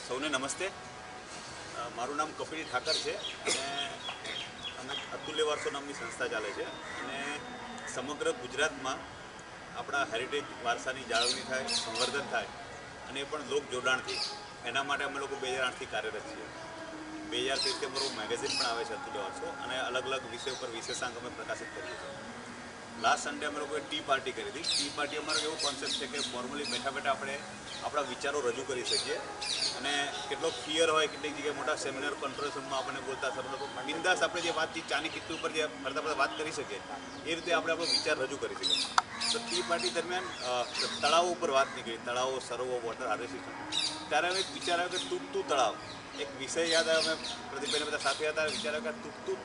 સૌને નમસ્તે. મારું નામ કપિલ ઠાકર છે અને અમે અતુલ્ય વારસો નામની સંસ્થા ચાલે છે અને સમગ્ર ગુજરાતમાં આપણા હેરિટેજ વારસાની જાળવણી થાય, સંવર્ધન થાય અને એ પણ લોક જોડાણથી. એના માટે અમે લોકો 2008થી કાર્યરત છીએ. 2013થી અમારું મેગેઝિન પણ આવે છે અતુલ્ય વારસો અને અલગ અલગ વિષય ઉપર વિશેષાંક અમે પ્રકાશિત કરીએ છીએ. લાસ્ટ સન્ડે અમે લોકોએ ટી પાર્ટી કરી હતી. ટી પાર્ટી અમારો એવો કોન્સેપ્ટ છે કે ફોર્મલી બેઠા બેઠા આપણે આપણા વિચારો રજૂ કરી શકીએ અને કેટલોક ફિયર હોય, કેટલીક જગ્યાએ મોટા સેમિનાર કોન્ફરન્સ રૂમમાં આપણને બોલતા સમય બિંદાસ આપણે જે વાતચીત ચાની કિટ્ટી ઉપર જે ફરતા ફરતા વાત કરી શકીએ એ રીતે આપણે આપણો વિચાર રજૂ કરી શકીએ. તો ટી પાર્ટી દરમિયાન તળાવો ઉપર વાત નીકળી, તળાવો, સરોવરો, વોટર હાર્વેસ્ટિંગ. ત્યારે અમે એક વિચાર આવ્યો કે તૂટતું તળાવ, એક વિષય યાદ આવ્યો. અમે પ્રદીપભાઈને બધા સાથે હતા, વિચાર આવ્યો કે તૂટતું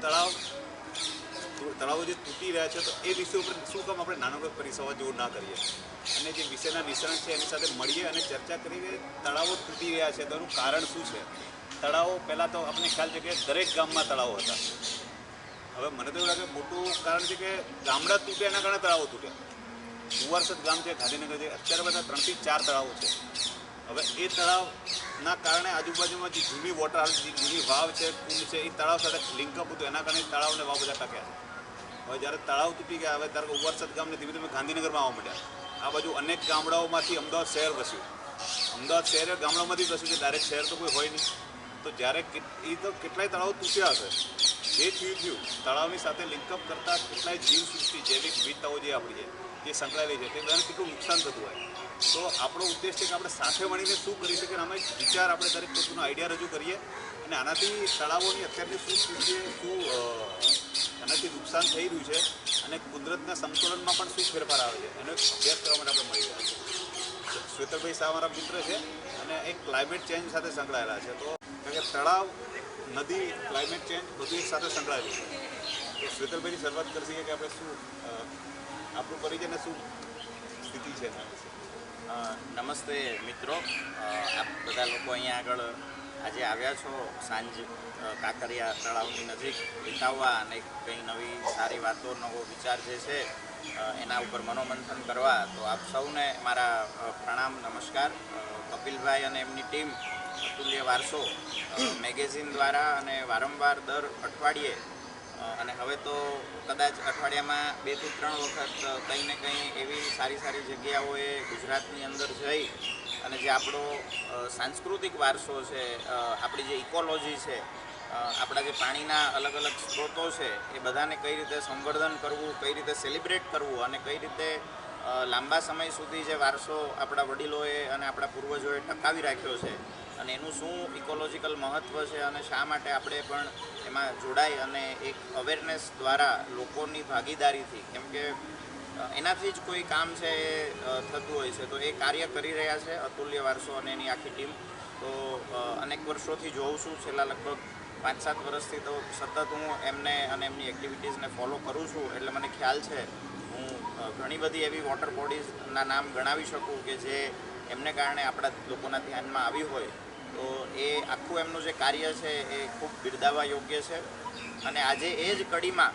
તળાવો જે તૂટી રહ્યા છે તો એ વિષય ઉપર શું કામ આપણે નાનો પરિસંવાદ જેવું ના કરીએ અને જે વિષયના નિષ્ણાત છે એની સાથે મળીએ અને ચર્ચા કરીએ કે તળાવો તૂટી રહ્યા છે તો એનું કારણ શું છે. તળાવો પહેલાં તો આપણને ખ્યાલ છે કે દરેક ગામમાં તળાવો હતા. હવે મને તો એવું લાગે મોટું કારણ છે કે ગામડા તૂટ્યા એના કારણે તળાવો તૂટ્યા. કુંવારસદ ગામ છે, ગાંધીનગર છે, અત્યારે બધા 3 થી 4 તળાવો છે. હવે એ તળાવના કારણે આજુબાજુમાં જે જૂની વોટર હાર્વેસ્ટિંગ, જૂની વાવ છે, કુંડ છે, એ તળાવ સાથે લિંકઅપ હતું. એના કારણે તળાવને વાવ બધા ટક્યા છે. હવે જ્યારે તળાવ તૂટી ગયા, હવે ધારો કે કુંવારસદ ગામને ધીમે ધીમે ગાંધીનગરમાં આવવા માંડ્યા. આ બાજુ અનેક ગામડાઓમાંથી અમદાવાદ શહેર વસ્યું. અમદાવાદ શહેર ગામડાઓમાંથી વસ્યું છે, ડાયરેક્ટ શહેર તો કોઈ હોય નહીં. તો જ્યારે એ તો કેટલાય તળાવો તૂટ્યા હશે. જે થયું તળાવની સાથે લિંકઅપ કરતાં કેટલાય જીવસૃષ્ટિ, જૈવિક વિવિધતાઓ જે આપણી જે સંકળાયેલી છે તે બધાને કેટલું નુકસાન થતું હોય. તો આપણો ઉદ્દેશ છે કે આપણે સાથે મળીને શું કરી શકીએ, આમાં એક વિચાર આપણે દરેક પોતાનો આઈડિયા રજૂ કરીએ અને આનાથી તળાવોની અત્યારની શું સ્થિતિ છે, શું એનાથી નુકસાન થઈ રહ્યું છે અને કુદરતના સંતુલનમાં પણ શું ફેરફાર આવે છે એનો એક અભ્યાસ કરવા માટે આપણે મળી રહ્યા છીએ. શ્વેતરભાઈ શાહ અમારા મિત્ર છે અને એક ક્લાઇમેટ ચેન્જ સાથે સંકળાયેલા છે. તો કારણ કે તળાવ, નદી, ક્લાઇમેટ ચેન્જ બધું એક સાથે સંકળાયેલું છે. તો શ્વેતરભાઈની શરૂઆત કરી શકીએ કે આપણે શું આપણું પરિચય ને શું સ્થિતિ છે એના વિશે. નમસ્તે મિત્રો, આપ બધા લોકો અહીંયા આગળ આજે આવ્યા છો સાંજ કાંકરિયા તળાવની નજીક વિતાવવા અને કંઈ નવી સારી વાતો, નવો વિચાર જે છે એના ઉપર મનોમંથન કરવા. તો આપ સૌને મારા પ્રણામ, નમસ્કાર. કપિલભાઈ અને એમની ટીમ અતુલ્ય વારસો મેગેઝિન દ્વારા અને વારંવાર દર અઠવાડિયે અને હવે તો કદાચ અઠવાડિયામાં 2 થી 3 વખત કંઈ ને કંઈ એવી સારી સારી જગ્યાઓએ ગુજરાતની અંદર જઈ અને જે આપણો સાંસ્કૃતિક વારસો છે, આપણી જે ઇકોલોજી છે, આપણા જે પાણીના અલગ અલગ સ્ત્રોતો છે એ બધાને કઈ રીતે સંવર્ધન કરવું, કઈ રીતે સેલિબ્રેટ કરવું અને કઈ રીતે લાંબા સમય સુધી જે વારસો આપણા વડીલોએ અને આપણા પૂર્વજોએ ટકાવી રાખ્યો છે અને એનું શું ઇકોલોજીકલ મહત્ત્વ છે અને શા માટે આપણે પણ એમાં જોડાઈ અને એક અવેરનેસ દ્વારા લોકોની ભાગીદારીથી, કેમ કે એનાથી જ કોઈ કામ છે એ થતું હોય છે. તો એ કાર્ય કરી રહ્યા છે અતુલ્ય વારસો અને એની આખી ટીમ. તો અનેક વર્ષોથી જોઉં છું, છેલ્લા લગભગ 5-7 વર્ષથી તો સતત હું એમને અને એમની એક્ટિવિટીઝને ફોલો કરું છું. એટલે મને ખ્યાલ છે, હું ઘણી બધી એવી વોટર બોડીઝના નામ ગણાવી શકું કે જે એમને કારણે આપણા લોકોના ધ્યાનમાં આવી હોય. તો એ આખું એમનું જે કાર્ય છે એ ખૂબ બિરદાવવા યોગ્ય છે. અને આજે એ જ કડીમાં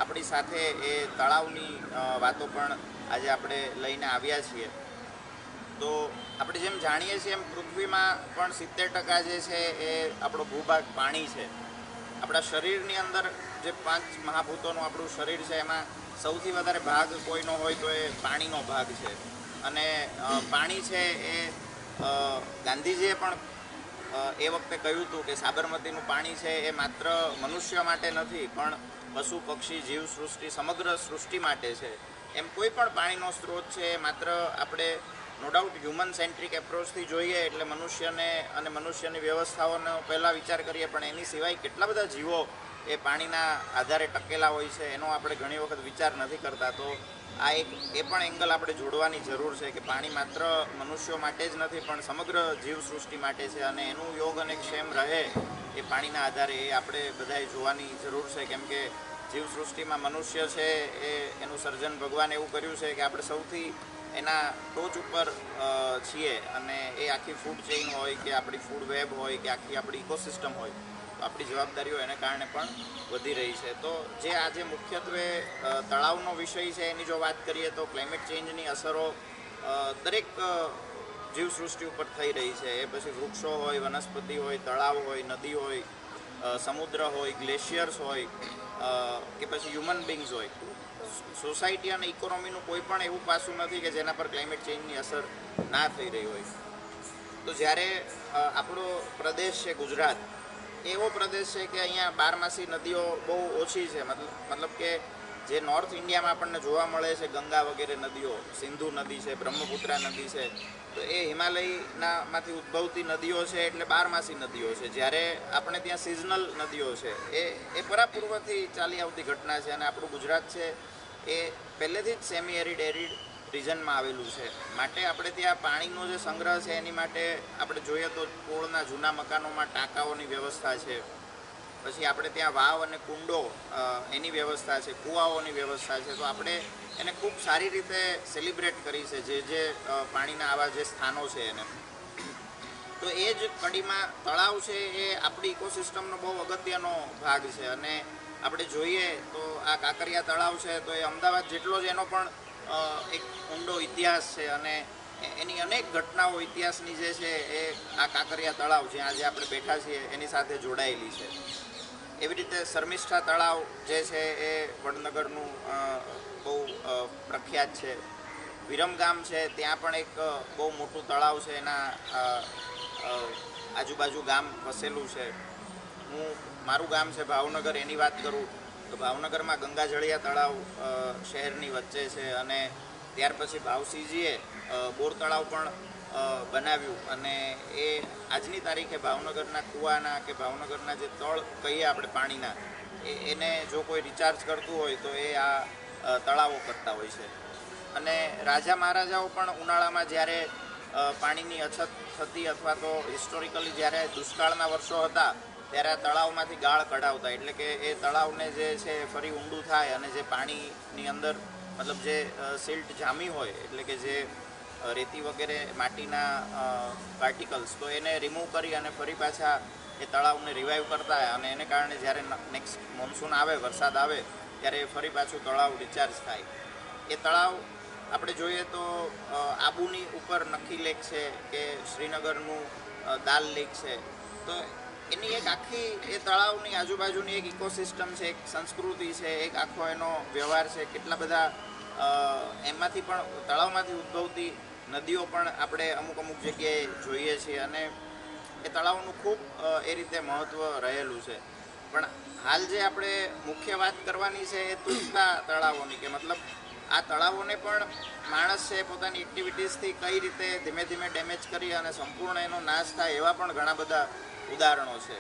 આપણી સાથે એ તળાવની વાતો પણ આજે આપણે લઈને આવ્યા છીએ. તો આપણે જેમ જાણીએ છીએ એમ પૃથ્વીમાં પણ 70% જે છે એ આપણો ભૂભાગ પાણી છે. આપણા શરીરની અંદર જે 5 મહાભૂતોનું આપણું શરીર છે એમાં સૌથી વધારે ભાગ કોઈનો હોય તો એ પાણીનો ભાગ છે. અને પાણી છે એ ગાંધીજીએ પણ એ વખતે કહ્યું હતું કે સાબરમતીનું પાણી છે એ માત્ર મનુષ્ય માટે નથી પણ પશુ, પક્ષી, જીવ સૃષ્ટિ, સમગ્ર સૃષ્ટિ માટે છે. એમ કોઈ પણ પાણીનો સ્ત્રોત છે એ માત્ર આપણે નો ડાઉટ હ્યુમન સેન્ટ્રિક એપ્રોચથી જોઈએ એટલે મનુષ્યને અને મનુષ્યની વ્યવસ્થાઓનો પહેલાં વિચાર કરીએ, પણ એની સિવાય કેટલા બધા જીવો એ પાણીના આધારે ટકેલા હોય છે એનો આપણે ઘણી વખત વિચાર નથી કરતા. તો આ એ પણ એંગલ આપણે જોડવાની જરૂર છે કે પાણી માત્ર મનુષ્યો માટે જ નથી પણ સમગ્ર જીવસૃષ્ટિ માટે છે અને એનું યોગ અને ક્ષેમ રહે એ પાણીના આધારે એ આપણે બધાએ જોવાની જરૂર છે. કેમ કે જીવસૃષ્ટિમાં મનુષ્ય છે એનું સર્જન ભગવાને એવું કર્યું છે કે આપણે સૌથી એના ટોચ ઉપર છીએ અને એ આખી ફૂડ ચેઇન હોય કે આપણી ફૂડ વેબ હોય કે આખી આપણી ઇકોસિસ્ટમ હોય તો આપણી જવાબદારીઓ એને કારણે પણ વધી રહી છે. તો જે આજે મુખ્યત્વે તળાવનો વિષય છે એની જો વાત કરીએ તો ક્લાઇમેટ ચેન્જની અસરો દરેક જીવસૃષ્ટિ ઉપર થઈ રહી છે. એ પછી વૃક્ષો હોય, વનસ્પતિ હોય, તળાવ હોય, નદી હોય, સમુદ્ર હોય, ગ્લેશિયર્સ હોય, કે પછી હ્યુમન બિંગ્સ હોય. સોસાયટી અને ઇકોનોમીનું કોઈ પણ એવું પાસું નથી કે જેના પર ક્લાઇમેટ ચેન્જની અસર ના થઈ રહી હોય. તો જ્યારે આપણો પ્રદેશ છે ગુજરાત, એવો પ્રદેશ છે કે અહીંયા બારમાસી નદીઓ બહુ ઓછી છે. મતલબ કે જે નોર્થ ઇન્ડિયામાં આપણને જોવા મળે છે ગંગા વગેરે નદીઓ, સિંધુ નદી છે, બ્રહ્મપુત્રા નદી છે, તો એ હિમાલયમાંથી ઉદ્ભવતી નદીઓ છે, એટલે બારમાસી નદીઓ છે. જ્યારે આપણે ત્યાં સિઝનલ નદીઓ છે, એ પરાપૂર્વથી ચાલી આવતી ઘટના છે. અને આપણું ગુજરાત છે એ પહેલેથી જ સેમી એરિડ રિજનમાં આવેલું છે. માટે આપણે ત્યાં પાણીનો જે સંગ્રહ છે એની માટે આપણે જોઈએ તો પોળના જૂના મકાનોમાં ટાંકાઓની વ્યવસ્થા છે. પછી આપણે ત્યાં વાવ અને કુંડો એની વ્યવસ્થા છે, કૂવાઓની વ્યવસ્થા છે. તો આપણે એને ખૂબ સારી રીતે સેલિબ્રેટ કરી છે, જે પાણીના આવા જે સ્થાનો છે એને. તો એ જ કડીમાં તળાવ છે એ આપણી ઇકોસિસ્ટમનો બહુ અગત્યનો ભાગ છે. અને આપણે જોઈએ તો આ કાંકરિયા તળાવ છે તો એ અમદાવાદ જેટલો જ એનો પણ એક ઊંડો ઇતિહાસ છે. અને એની અનેક ઘટનાઓ ઇતિહાસની જે છે એ આ કાંકરિયા તળાવ જ્યાં આજે આપણે બેઠા છીએ એની સાથે જોડાયેલી છે. એવી રીતે શર્મિષ્ઠા તળાવ જે છે એ વડનગરનું બહુ પ્રખ્યાત છે. વિરમગામ છે, ત્યાં પણ એક બહુ મોટું તળાવ છે, એના આજુબાજુ ગામ વસેલું છે. મારું ગામ છે ભાવનગર, એની વાત કરું તો ભાવનગરમાં ગંગાજળિયા તળાવ શહેરની વચ્ચે છે. અને ત્યાર પછી ભાવસિંહજીએ બોર તળાવ પણ બનાવ્યું. અને એ આજની તારીખે ભાવનગરના કૂવાના કે ભાવનગરના જે તળ કહીએ આપણે પાણીના, એને જો કોઈ રિચાર્જ કરતું હોય તો એ આ તળાવો કરતા હોય છે. અને રાજા મહારાજાઓ પણ ઉનાળામાં જ્યારે પાણીની અછત થતી અથવા તો હિસ્ટોરિકલી જ્યારે દુષ્કાળના વર્ષો હતા ત્યારે આ તળાવમાંથી ગાળ કઢાવતા. એટલે કે એ તળાવને જે છે ફરી ઊંડું થાય અને જે પાણીની અંદર મતલબ જે સિલ્ટ જામી હોય, એટલે કે જે રેતી વગેરે માટીના પાર્ટિકલ્સ, તો એને રિમૂવ કરી અને ફરી પાછા એ તળાવને રિવાઈવ કરતા. અને એને કારણે જ્યારે નેક્સ્ટ મોન્સૂન આવે, વરસાદ આવે, ત્યારે ફરી પાછું તળાવ રિચાર્જ થાય. એ તળાવ આપણે જોઈએ તો આબુની ઉપર નખી લેક છે કે શ્રીનગરનું દાલ લેક છે. તો એની એક આખી એ તળાવની આજુબાજુની એક ઇકોસિસ્ટમ છે, એક સંસ્કૃતિ છે, એક આખો એનો વ્યવહાર છે. કેટલા બધા એમાંથી પણ તળાવમાંથી ઉદ્ભવતી નદીઓ પણ આપણે અમુક જગ્યાએ જોઈએ છીએ. અને એ તળાવનું ખૂબ એ રીતે મહત્ત્વ રહેલું છે. પણ હાલ જે આપણે મુખ્ય વાત કરવાની છે એ તૂટતા તળાવોની, કે મતલબ આ તળાવોને પણ માણસ છે પોતાની એક્ટિવિટીઝથી કઈ રીતે ધીમે ધીમે ડેમેજ કરી અને સંપૂર્ણ એનો નાશ થાય, એવા પણ ઘણા બધા ઉદાહરણો છે.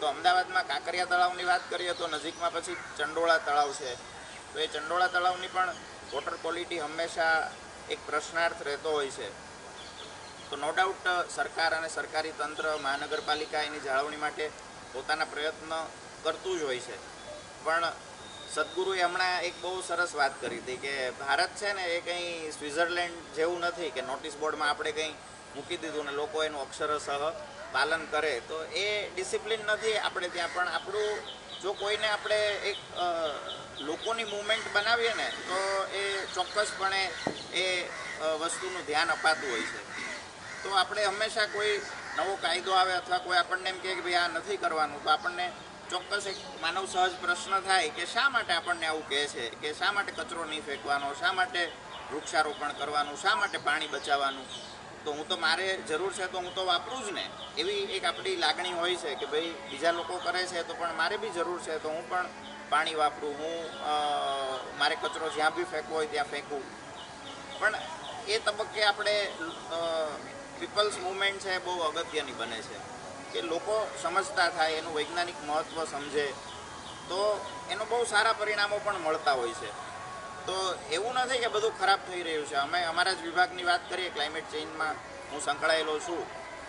તો અમદાવાદમાં કાંકરિયા તળાવની વાત કરીએ તો નજીકમાં પછી ચંડોળા તળાવ છે. તો એ ચંડોળા તળાવની પણ વોટર ક્વોલિટી હંમેશા એક પ્રશ્નાર્થ રહેતો હોય છે. તો નો ડાઉટ સરકાર અને સરકારી તંત્ર, મહાનગરપાલિકા એની જાળવણી માટે પોતાના પ્રયત્ન કરતું જ હોય છે. પણ સદગુરુએ હમણાં એક બહુ સરસ વાત કરી હતી કે ભારત છે ને એ કંઈ સ્વિટ્ઝરલેન્ડ જેવું નથી કે નોટિસ બોર્ડમાં આપણે કંઈ મૂકી દીધું ને લોકો એનું અક્ષરશઃ પાલન કરે. તો એ ડિસિપ્લિન નથી આપણે ત્યાં. પણ આપણું જો કોઈને આપણે એક લોકોની મૂવમેન્ટ બનાવીએ ને તો એ ચોક્કસપણે એ વસ્તુનું ધ્યાન અપાતું હોય છે. તો આપણે હંમેશા કોઈ નવો કાયદો આવે અથવા કોઈ આપણને એમ કહે કે ભાઈ આ નથી કરવાનું, તો આપણને ચોક્કસ એક માનવ સહજ પ્રશ્ન થાય કે શા માટે આપણને આવું કહે છે, કે શા માટે કચરો નહીં ફેંકવાનો, શા માટે વૃક્ષારોપણ કરવાનું, શા માટે પાણી બચાવવાનું. તો હું તો મારે જરૂર છે તો હું તો વાપરું જ ને, એવી એક આપણી લાગણી હોય છે કે ભાઈ બીજા લોકો કરે છે તો પણ મારે બી જરૂર છે તો હું પણ પાણી વાપરું, હું મારે કચરો જ્યાં બી ફેંકવો હોય ત્યાં ફેંકું. પણ એ તબક્કે આપણે પીપલ્સ મુવમેન્ટ છે બહુ અગત્યની બને છે કે લોકો સમજતા થાય, એનું વૈજ્ઞાનિક મહત્ત્વ સમજે, તો એનો બહુ સારા પરિણામો પણ મળતા હોય છે. તો એવું નથી કે બધું ખરાબ થઈ રહ્યું છે. અમે અમારા જ વિભાગની વાત કરીએ, ક્લાઇમેટ ચેન્જમાં હું સંકળાયેલો છું,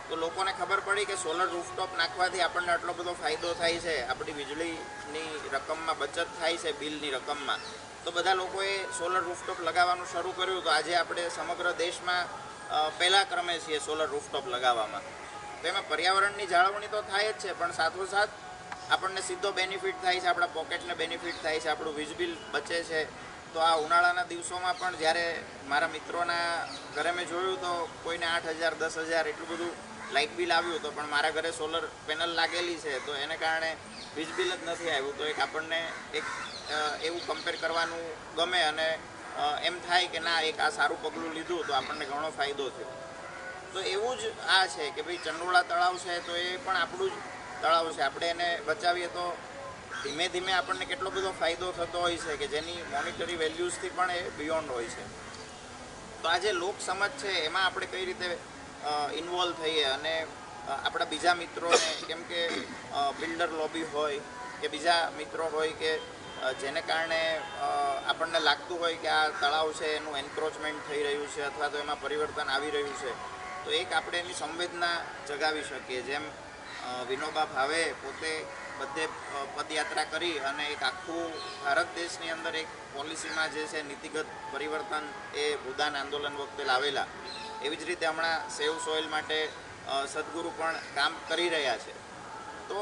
તો લોકોને ખબર પડી કે સોલર રૂફટોપ નાખવાથી આપણને આટલો બધો ફાયદો થાય છે, આપણી વીજળીની રકમમાં બચત થાય છે, બિલની રકમમાં. તો બધા લોકોએ સોલર રૂફટોપ લગાવવાનું શરૂ કર્યું. તો આજે આપણે સમગ્ર દેશમાં પહેલા ક્રમે છીએ સોલર રૂફટોપ લગાવવામાં. તો એમાં પર્યાવરણની જાળવણી તો થાય જ છે, પણ સાથોસાથ આપણને સીધો બેનિફિટ થાય છે, આપણા પોકેટને બેનિફિટ થાય છે, આપણું વીજ બિલ બચે છે. તો આ ઉનાળાના દિવસોમાં પણ જ્યારે મારા મિત્રોના ઘરે મેં જોયું તો કોઈને 8,000 10,000 એટલું બધું લાઇટ બિલ આવ્યું. તો પણ મારા ઘરે સોલર પેનલ લાગેલી છે તો એને કારણે વીજ બિલ જ નથી આવ્યું. તો એક આપણને એક એવું કમ્પેર કરવાનું ગમે અને એમ થાય કે ના, એક આ સારું પગલું લીધું તો આપણને ઘણો ફાયદો થયો. તો એવું જ આ છે કે ભાઈ ચંડોળા તળાવ છે તો એ પણ આપણું જ તળાવ છે. આપણે એને બચાવીએ તો ધીમે ધીમે આપણને કેટલો બધો ફાયદો થતો હોય છે કે જેની મોનિટરી વેલ્યુઝથી પણ એ બિયોન્ડ હોય છે. તો આ જે લોક સમજ છે એમાં આપણે કઈ રીતે ઇન્વોલ્વ થઈએ અને આપણા બીજા મિત્રોને, કેમ કે બિલ્ડર લોબી હોય કે બીજા મિત્રો હોય કે જેને કારણે આપણને લાગતું હોય કે આ તળાવ છે એનું એન્ક્રોચમેન્ટ થઈ રહ્યું છે અથવા તો એમાં પરિવર્તન આવી રહ્યું છે, તો એક આપણે એની સંવેદના જગાવી શકીએ. જેમ વિનોબા ભાવે પોતે બધે પદયાત્રા કરી અને એક આખું ભારત દેશની અંદર એક પોલિસીમાં જે છે નીતિગત પરિવર્તન એ ભૂદાન આંદોલન વખતે લાવેલા, એવી જ રીતે હમણાં સેવ સોઇલ માટે સદગુરુ પણ કામ કરી રહ્યા છે. તો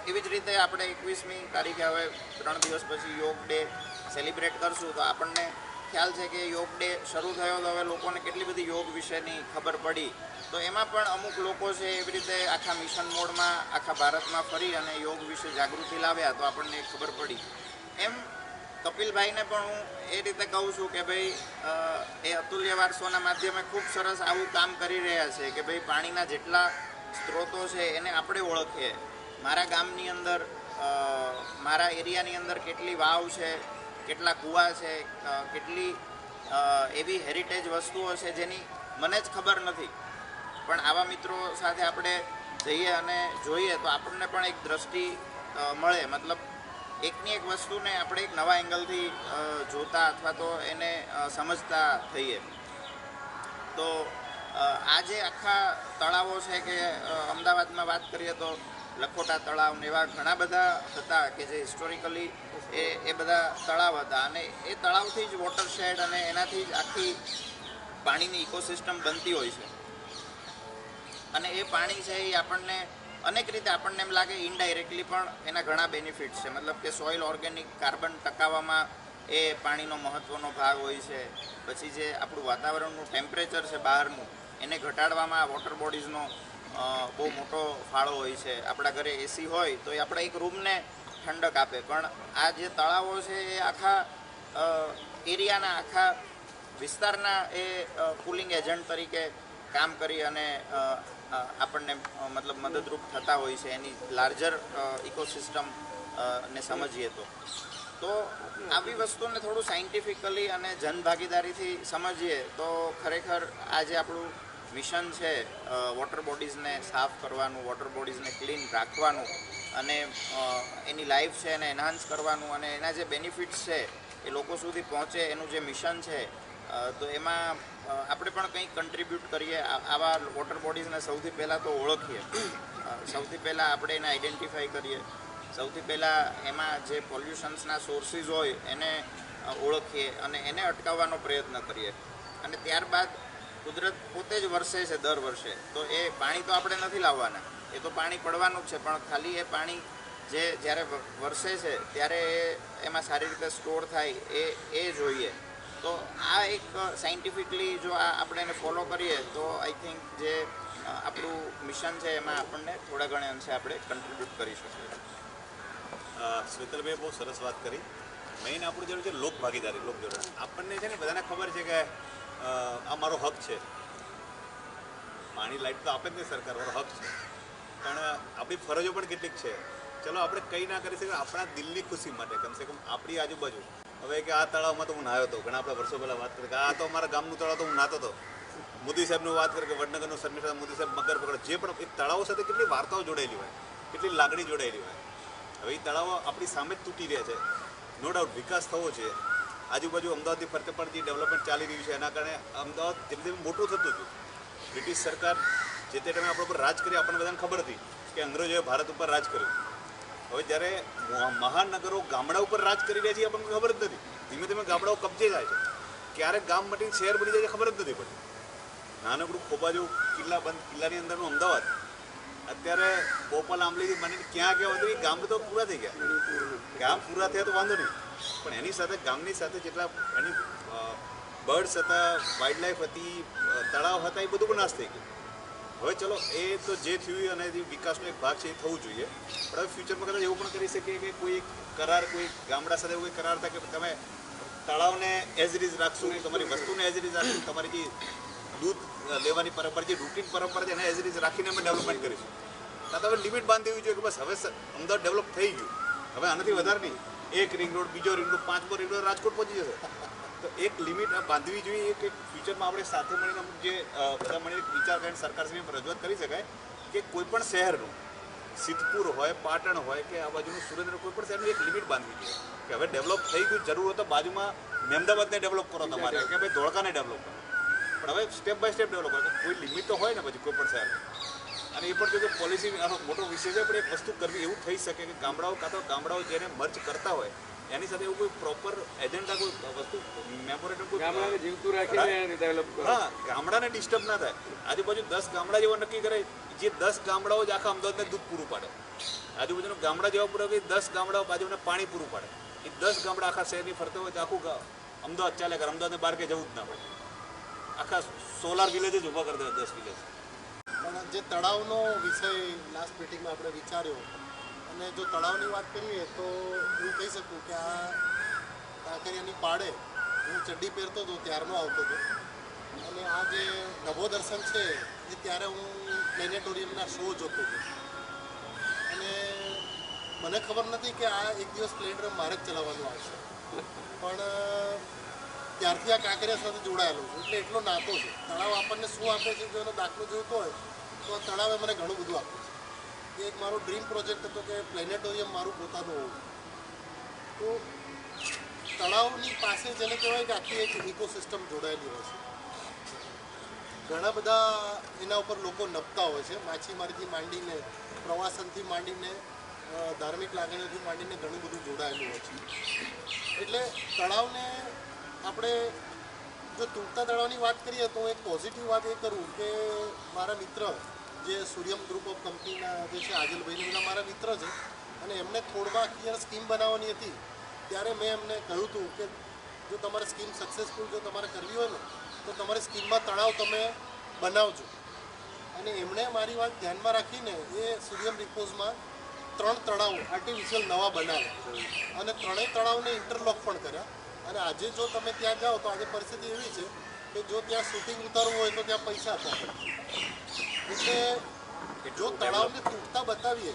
એવી જ રીતે આપણે 21મી તારીખે હવે 3 દિવસ પછી યોગ ડે સેલિબ્રેટ કરશું. તો આપણને ખ્યાલ છે કે યોગ ડે શરૂ થયો તો હવે લોકોને કેટલી બધી યોગ વિશેની ખબર પડી. તો એમાં પણ અમુક લોકો છે એવી રીતે આખા મિશન મોડમાં આખા ભારતમાં ફરી અને યોગ વિશે જાગૃતિ લાવ્યા તો આપણને ખબર પડી. એમ કપિલભાઈને પણ હું એ રીતે કહું છું કે ભાઈ એ અતુલ્ય વારસોના માધ્યમે ખૂબ સરસ આવું કામ કરી રહ્યા છે કે ભાઈ પાણીના જેટલા સ્ત્રોતો છે એને આપણે ઓળખીએ. મારા ગામની અંદર, મારા એરિયાની અંદર કેટલી વાવ છે, કેટલા કૂવા છે, કેટલી એવી હેરિટેજ વસ્તુઓ છે જેની મને જ ખબર નથી. પણ આવા મિત્રો સાથે આપણે જઈએ અને જોઈએ તો આપણને પણ એક દ્રષ્ટિ મળે. મતલબ એકની એક વસ્તુને આપણે એક નવા એંગલથી જોતા અથવા તો એને સમજતા થઈએ. તો આ જે આખા તળાવો છે કે અમદાવાદમાં વાત કરીએ તો લખોટા તળાવ ને એવા ઘણા બધા હતા કે જે હિસ્ટોરિકલી એ બધા તળાવ હતા અને એ તળાવથી જ વોટરશેડ અને એનાથી જ આખી પાણીની ઇકોસિસ્ટમ બનતી હોય છે. અને એ પાણી છે એ આપણને અનેક રીતે આપણને એમ લાગે ઇનડાયરેક્ટલી પણ એના ઘણા બેનિફિટ્સ છે. મતલબ કે સોઇલ ઓર્ગેનિક કાર્બન ટકાવવામાં એ પાણીનો મહત્ત્વનો ભાગ હોય છે. પછી જે આપણું વાતાવરણનું ટેમ્પરેચર છે બહારનું એને ઘટાડવામાં વોટર બોડીઝનો બહુ મોટો ફાળો હોય છે. આપણા ઘરે એસી હોય તો એ આપણા એક રૂમને ઠંડક આપે, પણ આ જે તળાવો છે એ આખા એરિયાના, આખા વિસ્તારના એ કુલિંગ એજન્ટ તરીકે કામ કરી અને આપણને મતલબ મદદરૂપ થતા હોય છે એની લાર્જર ઇકોસિસ્ટમ ને સમજીએ તો આવી વસ્તુને થોડું સાયન્ટિફિકલી અને જનભાગીદારીથી સમજીએ તો ખરેખર આ જે આપણું મિશન છે વોટર બોડીઝને સાફ કરવાનું, વોટર બોડીઝને ક્લીન રાખવાનું અને એની લાઈફ છે એને એનહાન્સ કરવાનું અને એના જે બેનિફિટ્સ છે એ લોકો સુધી પહોંચે એનું જે મિશન છે, તો એમાં આપણે પણ કંઈક કન્ટ્રીબ્યુટ કરીએ. આવા વોટર બોડીઝને સૌથી પહેલાં તો ઓળખીએ, સૌથી પહેલાં આપણે એને આઈડેન્ટિફાઈ કરીએ, સૌથી પહેલાં એમાં જે પોલ્યુશન્સના સોર્સિસ હોય એને ઓળખીએ અને એને અટકાવવાનો પ્રયત્ન કરીએ. અને ત્યારબાદ કુદરત પોતે જ વરસે છે દર વર્ષે, તો એ પાણી તો આપણે નથી લાવવાના, એ તો પાણી પડવાનું જ છે, પણ ખાલી એ પાણી જે જ્યારે વરસે છે ત્યારે એમાં સારી રીતે સ્ટોર થાય એ જોઈએ. તો આ એક સાયન્ટિફિકલી જો આપણે એને ફોલો કરીએ તો આઈ થિંક જે આપણું મિશન છે એમાં આપણને થોડા ઘણા અંશે આપણે કન્ટ્રીબ્યુટ કરી શકીએ. શ્વેતલભાઈએ બહુ સરસ વાત કરી. મેઇન આપણું જેનું છે લોક ભાગીદારી, લોક જોડાણ. આપણને છે ને બધાને ખબર છે કે આ મારો હક છે, પાણી લાઇટ તો આપે જ નહીં સરકાર, મારો હક છે, પણ આપણી ફરજો પણ કેટલીક છે. ચલો આપણે કંઈ ના કરી શકીએ આપણા દિલની ખુશી માટે, કમસે કમ આપણી આજુબાજુ. હવે કે આ તળાવમાં તો હું નાહ્યો હતો, ઘણા આપણે વર્ષો પહેલાં વાત કરી કે આ તો અમારા ગામનું તળાવ તો હું નાહતો હતો. મોદી સાહેબનું વાત કરે કે વડનગરનું સન્નિષ્ઠ મોદી સાહેબ મગર પકડો, જે પણ એ તળાવો સાથે કેટલી વાર્તાઓ જોડાયેલી હોય, કેટલી લાગણી જોડાયેલી હોય. હવે એ તળાવો આપણી સામે જ તૂટી રહ્યા છે. નો ડાઉટ વિકાસ થવો છે. આજુબાજુ અમદાવાદથી ફરતે પણ જે ડેવલપમેન્ટ ચાલી રહ્યું છે એના કારણે અમદાવાદ ધીમે ધીમે મોટું થતું હતું. બ્રિટિશ સરકાર જે તે ટાઈમે આપણા ઉપર રાજ કરી, આપણને બધાને ખબર હતી કે અંગ્રેજોએ ભારત ઉપર રાજ કર્યું. હવે જ્યારે મહાનગરો ગામડા ઉપર રાજ કરી રહ્યા છે આપણને ખબર જ નથી. ધીમે ધીમે ગામડાઓ કબજે જાય છે. ક્યારેક ગામ મટીને શહેર બની જાય છે ખબર જ નથી પડતી. નાનકડું ખોબા જેવું કિલ્લાની અંદરનું અમદાવાદ અત્યારે બોપલ આંબલીથી મને ક્યાં સુધી ગામ તો પૂરા થઈ ગયા. ગામ પૂરા થયા તો વાંધો નહીં, પણ એની સાથે ગામની સાથે જેટલા એની બર્ડ્સ હતા, વાઇલ્ડ લાઈફ હતી, તળાવ હતા, એ બધું પણ નાશ થઈ ગયું. હવે ચલો એ તો જે થયું અને જે વિકાસનો એક ભાગ છે એ થવું જોઈએ, પણ હવે ફ્યુચરમાં કદાચ એવું પણ કરી શકીએ કે કોઈ કરાર, કોઈ ગામડા સાથે કોઈ કરાર થાય કે તમે તળાવને એઝ ઇટ ઇઝ રાખશું, તમારી વસ્તુને એઝ ઇટ ઇઝ રાખશું, તમારી જે દૂધ લેવાની પરંપરા, જે રૂટીન પરંપરા છે એને એઝ ઇટ ઇઝ રાખીને અમે ડેવલપમેન્ટ કરીશું. ત્યાં તો હવે લિમિટ બાંધી દેવી જોઈએ કે બસ હવે અમદાવાદ ડેવલપ થઈ ગયું, હવે આનાથી વધારે નહીં. એક રિંગ રોડ, બીજો રિંગ રોડ, 5મો રિંગ રોડ રાજકોટ પહોંચી જશે. તો એક લિમિટ બાંધવી જોઈએ કે ફ્યુચરમાં આપણે સાથે મળીને અમુક જે બધા મળીને વિચાર કરીને સરકારશ્રીને રજૂઆત કરી શકાય કે કોઈ પણ શહેરનું, સિદ્ધપુર હોય, પાટણ હોય કે આ બાજુનું સુરેન્દ્ર, કોઈ પણ શહેરનું એક લિમિટ બાંધવી જોઈએ કે હવે ડેવલપ થઈ ગયું, જરૂર હોય તો બાજુમાં મહેમદાબાદને ડેવલપ કરો તમારે, કે ભાઈ ધોળકાને ડેવલપ કરો, પણ હવે સ્ટેપ બાય સ્ટેપ ડેવલપ કરો. કોઈ લિમિટ તો હોય ને પછી કોઈ પણ શહેર. અને એ પણ જો પોલિસી આનો મોટો વિષય છે, પણ એક વસ્તુ કરવી એવું થઈ શકે કે ગામડાઓ કાં તો ગામડાઓ જેને મર્જ કરતા હોય એની સાથે એવું કોઈ પ્રોપર એજન્ડા, કોઈ વસ્તુ મેમોરેન્ડમ, કોઈ ગામડાને જીવતું રાખીને ડેવલપ કરો. હા, ગામડાને ડિસ્ટર્બ ના થાય. આજુબાજુ 10 ગામડા જેવા નક્કી કરે, જે 10 ગામડાઓ જ આખા અમદાવાદને દૂધ પૂરું પાડે. આજુબાજુના ગામડા જેવા પૂરા કરી 10 ગામડાઓ બાજુને પાણી પૂરું પાડે. એ 10 ગામડા આખા શહેરની ફરતે હોય તો આખું અમદાવાદ ચાલે કરે. અમદાવાદને બહાર કે જવું જ ના પડે. આખા સોલાર વિલેજ જ ઊભા કરી દે, 10 વિલેજ. પણ જે તળાવનો વિષય લાસ્ટ મિટિંગમાં આપણે વિચાર્યો, અને જો તળાવની વાત કરીએ તો એવું કહી શકું કે આ કાંકરિયાની પાળે હું ચડ્ડી પહેરતો હતો ત્યારનો આવતો હતો, અને આ જે નભો દર્શન છે એ ત્યારે હું પ્લેનેટોરિયમના શો જોતો હતો. અને મને ખબર નથી કે આ એક દિવસ પ્લેનેટોરિયમ મારે જ ચલાવવાનું આવશે, પણ ત્યારથી આ કાંકરિયા સાથે જોડાયેલો છું, એટલે એટલો નાતો છે. તળાવ આપણને શું આપે છે જો એનો દાખલો જોઈતો હોય તો આ તળાવે મને ઘણું બધું આપ્યું છે. એક મારો ડ્રીમ પ્રોજેક્ટ હતો કે પ્લેનેટોરિયમ મારું પોતાનું હોવું. તો તળાવની પાસે જેને કહેવાય કે આખી એક ઇકોસિસ્ટમ જોડાયેલી હોય છે. ઘણા બધા એના ઉપર લોકો નપતા હોય છે, માછીમારીથી માંડીને, પ્રવાસનથી માંડીને, ધાર્મિક લાગણીઓથી માંડીને ઘણું બધું જોડાયેલું હોય છે. એટલે તળાવને આપણે જો તૂટતા તળાવની વાત કરીએ તો એક પોઝિટિવ વાત એ કરું કે મારા મિત્ર જે સૂર્યમ ગ્રુપ ઓફ કંપનીના જે છે આજલભાઈને બધા મારા મિત્ર છે, અને એમને થોડવા ક્લિયર સ્કીમ બનાવવાની હતી ત્યારે મેં એમને કહ્યું હતું કે જો તમારે સ્કીમ સક્સેસફુલ જો તમારે કરવી હોય ને તો તમારી સ્કીમમાં તળાવ તમે બનાવજો. અને એમણે મારી વાત ધ્યાનમાં રાખીને એ સૂર્યમ રિપોઝમાં 3 તળાવ આર્ટિફિશિયલ નવા બનાવ્યા અને 3 તળાવને ઇન્ટરલોક પણ કર્યા. અને આજે જો તમે ત્યાં જાઓ તો આજે પરિસ્થિતિ એવી છે કે જો ત્યાં શૂટિંગ ઉતારવું હોય તો ત્યાં પૈસા આપવા પડે. એટલે જો તળાવને તૂટતા બતાવીએ,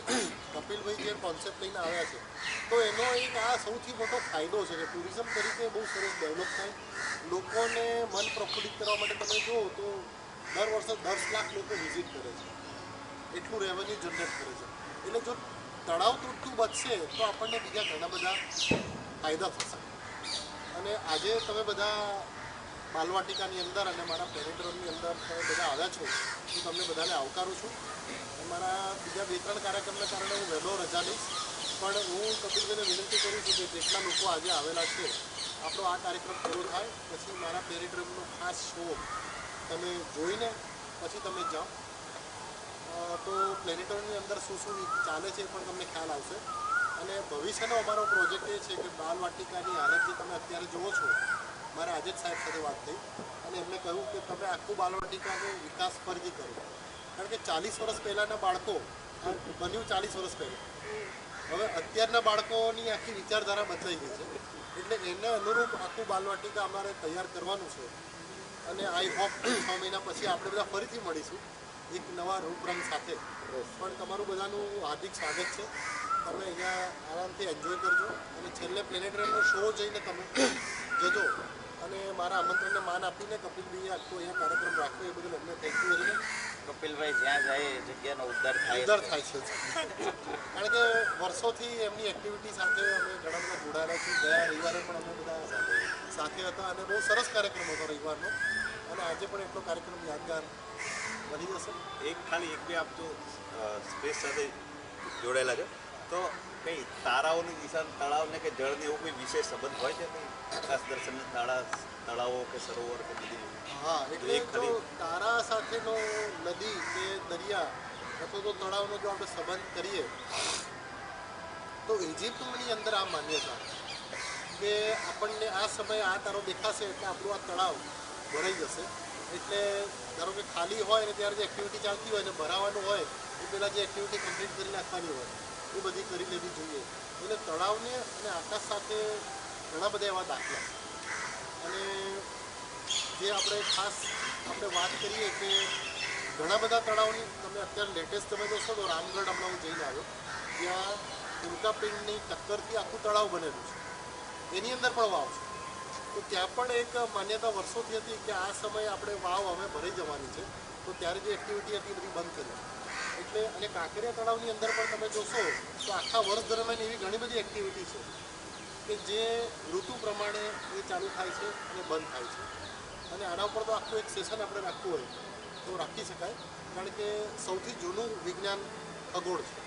કપિલભાઈ જે કોન્સેપ્ટ લઈને આવ્યા છે, તો એનો એક આ સૌથી મોટો ફાયદો છે કે ટુરિઝમ તરીકે બહુ સરસ ડેવલપ થાય. લોકોને મન પ્રફુલ્લિત કરવા માટે તમે જુઓ તો દર વર્ષે 10 લાખ લોકો વિઝિટ કરે છે, એટલું રેવન્યુ જનરેટ કરે છે. એટલે જો તળાવ તૂટતું બચશે તો આપણને બીજા ઘણા બધા ફાયદા થશે. અને આજે તમે બધા બાલવાટિકાની અંદર અને મારા પ્લેનેટોરિયમની અંદર તમે બધા આવ્યા છો, હું તમને બધાને આવકારું છું. મારા બીજા 2-3 કાર્યક્રમના કારણે હું વહેલો રજા લઈશ, પણ હું કપિલભાઈને વિનંતી કરું છું કે જેટલા લોકો આજે આવેલા છે, આપણો આ કાર્યક્રમ પૂરો થાય પછી મારા પ્લેનેટોરિયમનો ખાસ શો તમે જોઈને પછી તમે જાઓ તો પ્લેનેટોરિયમની અંદર શું શું ચાલે છે એ પણ તમને ખ્યાલ આવશે. અને ભવિષ્યનો અમારો પ્રોજેક્ટ એ છે કે બાલવાટિકાની હાલત જે તમે અત્યારે જુઓ છો, મારે આજે જ સાહેબ સાથે વાત થઈ અને એમને કહ્યું કે તમે આખું બાલવાટિકાનો વિકાસ ફરીથી કરો. કારણ કે 40 વર્ષ પહેલાંના બાળકો બન્યું 40 વર્ષ પહેલાં, હવે અત્યારના બાળકોની આખી વિચારધારા બદલાઈ ગઈ છે. એટલે એને અનુરૂપ આખું બાલવાટિકા અમારે તૈયાર કરવાનું છે. અને આઈ હોપ 6 મહિના પછી આપણે બધા ફરીથી મળીશું એક નવા રૂપરંગ સાથે. પણ તમારું બધાનું હાર્દિક સ્વાગત છે. તમે અહીંયા આરામથી એન્જોય કરજો અને છેલ્લે પ્લેનેટોરિયમનો શો જઈને તમે જજો. અને મારા આમંત્રણને માન આપીને કપિલભાઈએ આખો અહીંયા કાર્યક્રમ રાખ્યો એ બદલ અમને થેન્ક યુ વેરી મચ. કપિલભાઈ જ્યાં જાય એ જગ્યાનો ઉદ્ધાર થાય છે. કારણ કે વર્ષોથી એમની એક્ટિવિટી સાથે અમે ઘણા બધા જોડાયેલા છીએ. ગયા રવિવારે પણ અમે બધા સાથે હતા અને બહુ સરસ કાર્યક્રમ હતો રવિવારનો, અને આજે પણ એટલો કાર્યક્રમ યાદગાર બની જશે. ખાલી એક બે આપ તો સ્પેસ સાથે જોડાયેલા છે, તો કંઈ તારાઓની દિશા, તળાવને કે જળને એવું કોઈ વિશેષ સંબંધ હોય છે કંઈ આકાશ દર્શનને તળાવો કે સરોવર કે નદી? હા, એટલે જો તારા સાથેનો નદી કે દરિયા અથવા તો તળાવનો જો આપણે સંબંધ કરીએ તો ઇજિપ્તની અંદર આ માન્યતા કે આપણને આ સમયે આ તારો દેખાશે એટલે આપણું આ તળાવ ભરાઈ જશે. એટલે ધારો કે ખાલી હોય ને ત્યારે જે એક્ટિવિટી ચાલતી હોય ને ભરાવાનું હોય એ પહેલાં જે એક્ટિવિટી કમ્પ્લીટ કરી નાખવાની હોય એ બધી કરી લેવી જોઈએ. એટલે તળાવને અને આકાશ સાથે ઘણા બધા એવા દાખલા અને જે આપણે ખાસ આપણે વાત કરીએ કે ઘણા બધા તળાવની તમે અત્યારે લેટેસ્ટ તમે જોશો તો રામગઢ હમણાં હું જઈને આવ્યો ત્યાં ઉલ્કાપિંડની ટક્કરથી આખું તળાવ બનેલું છે, એની અંદર પણ વાવ છે. તો ત્યાં પણ એક માન્યતા વર્ષોથી હતી કે આ સમયે આપણે વાવ હવે ભરાઈ જવાની છે, તો ત્યારે જે એક્ટિવિટી હતી બધી બંધ કરી. એટલે અને કાંકરિયા તળાવની અંદર પણ તમે જોશો તો આખા વર્ષ દરમિયાન એવી ઘણી બધી એક્ટિવિટી છે કે જે ઋતુ પ્રમાણે એ ચાલુ થાય છે અને બંધ થાય છે. અને આના ઉપર તો આખું એક સેશન આપણે રાખવું હોય તો રાખી શકાય, કારણ કે સૌથી જૂનું વિજ્ઞાન ખગોળ છે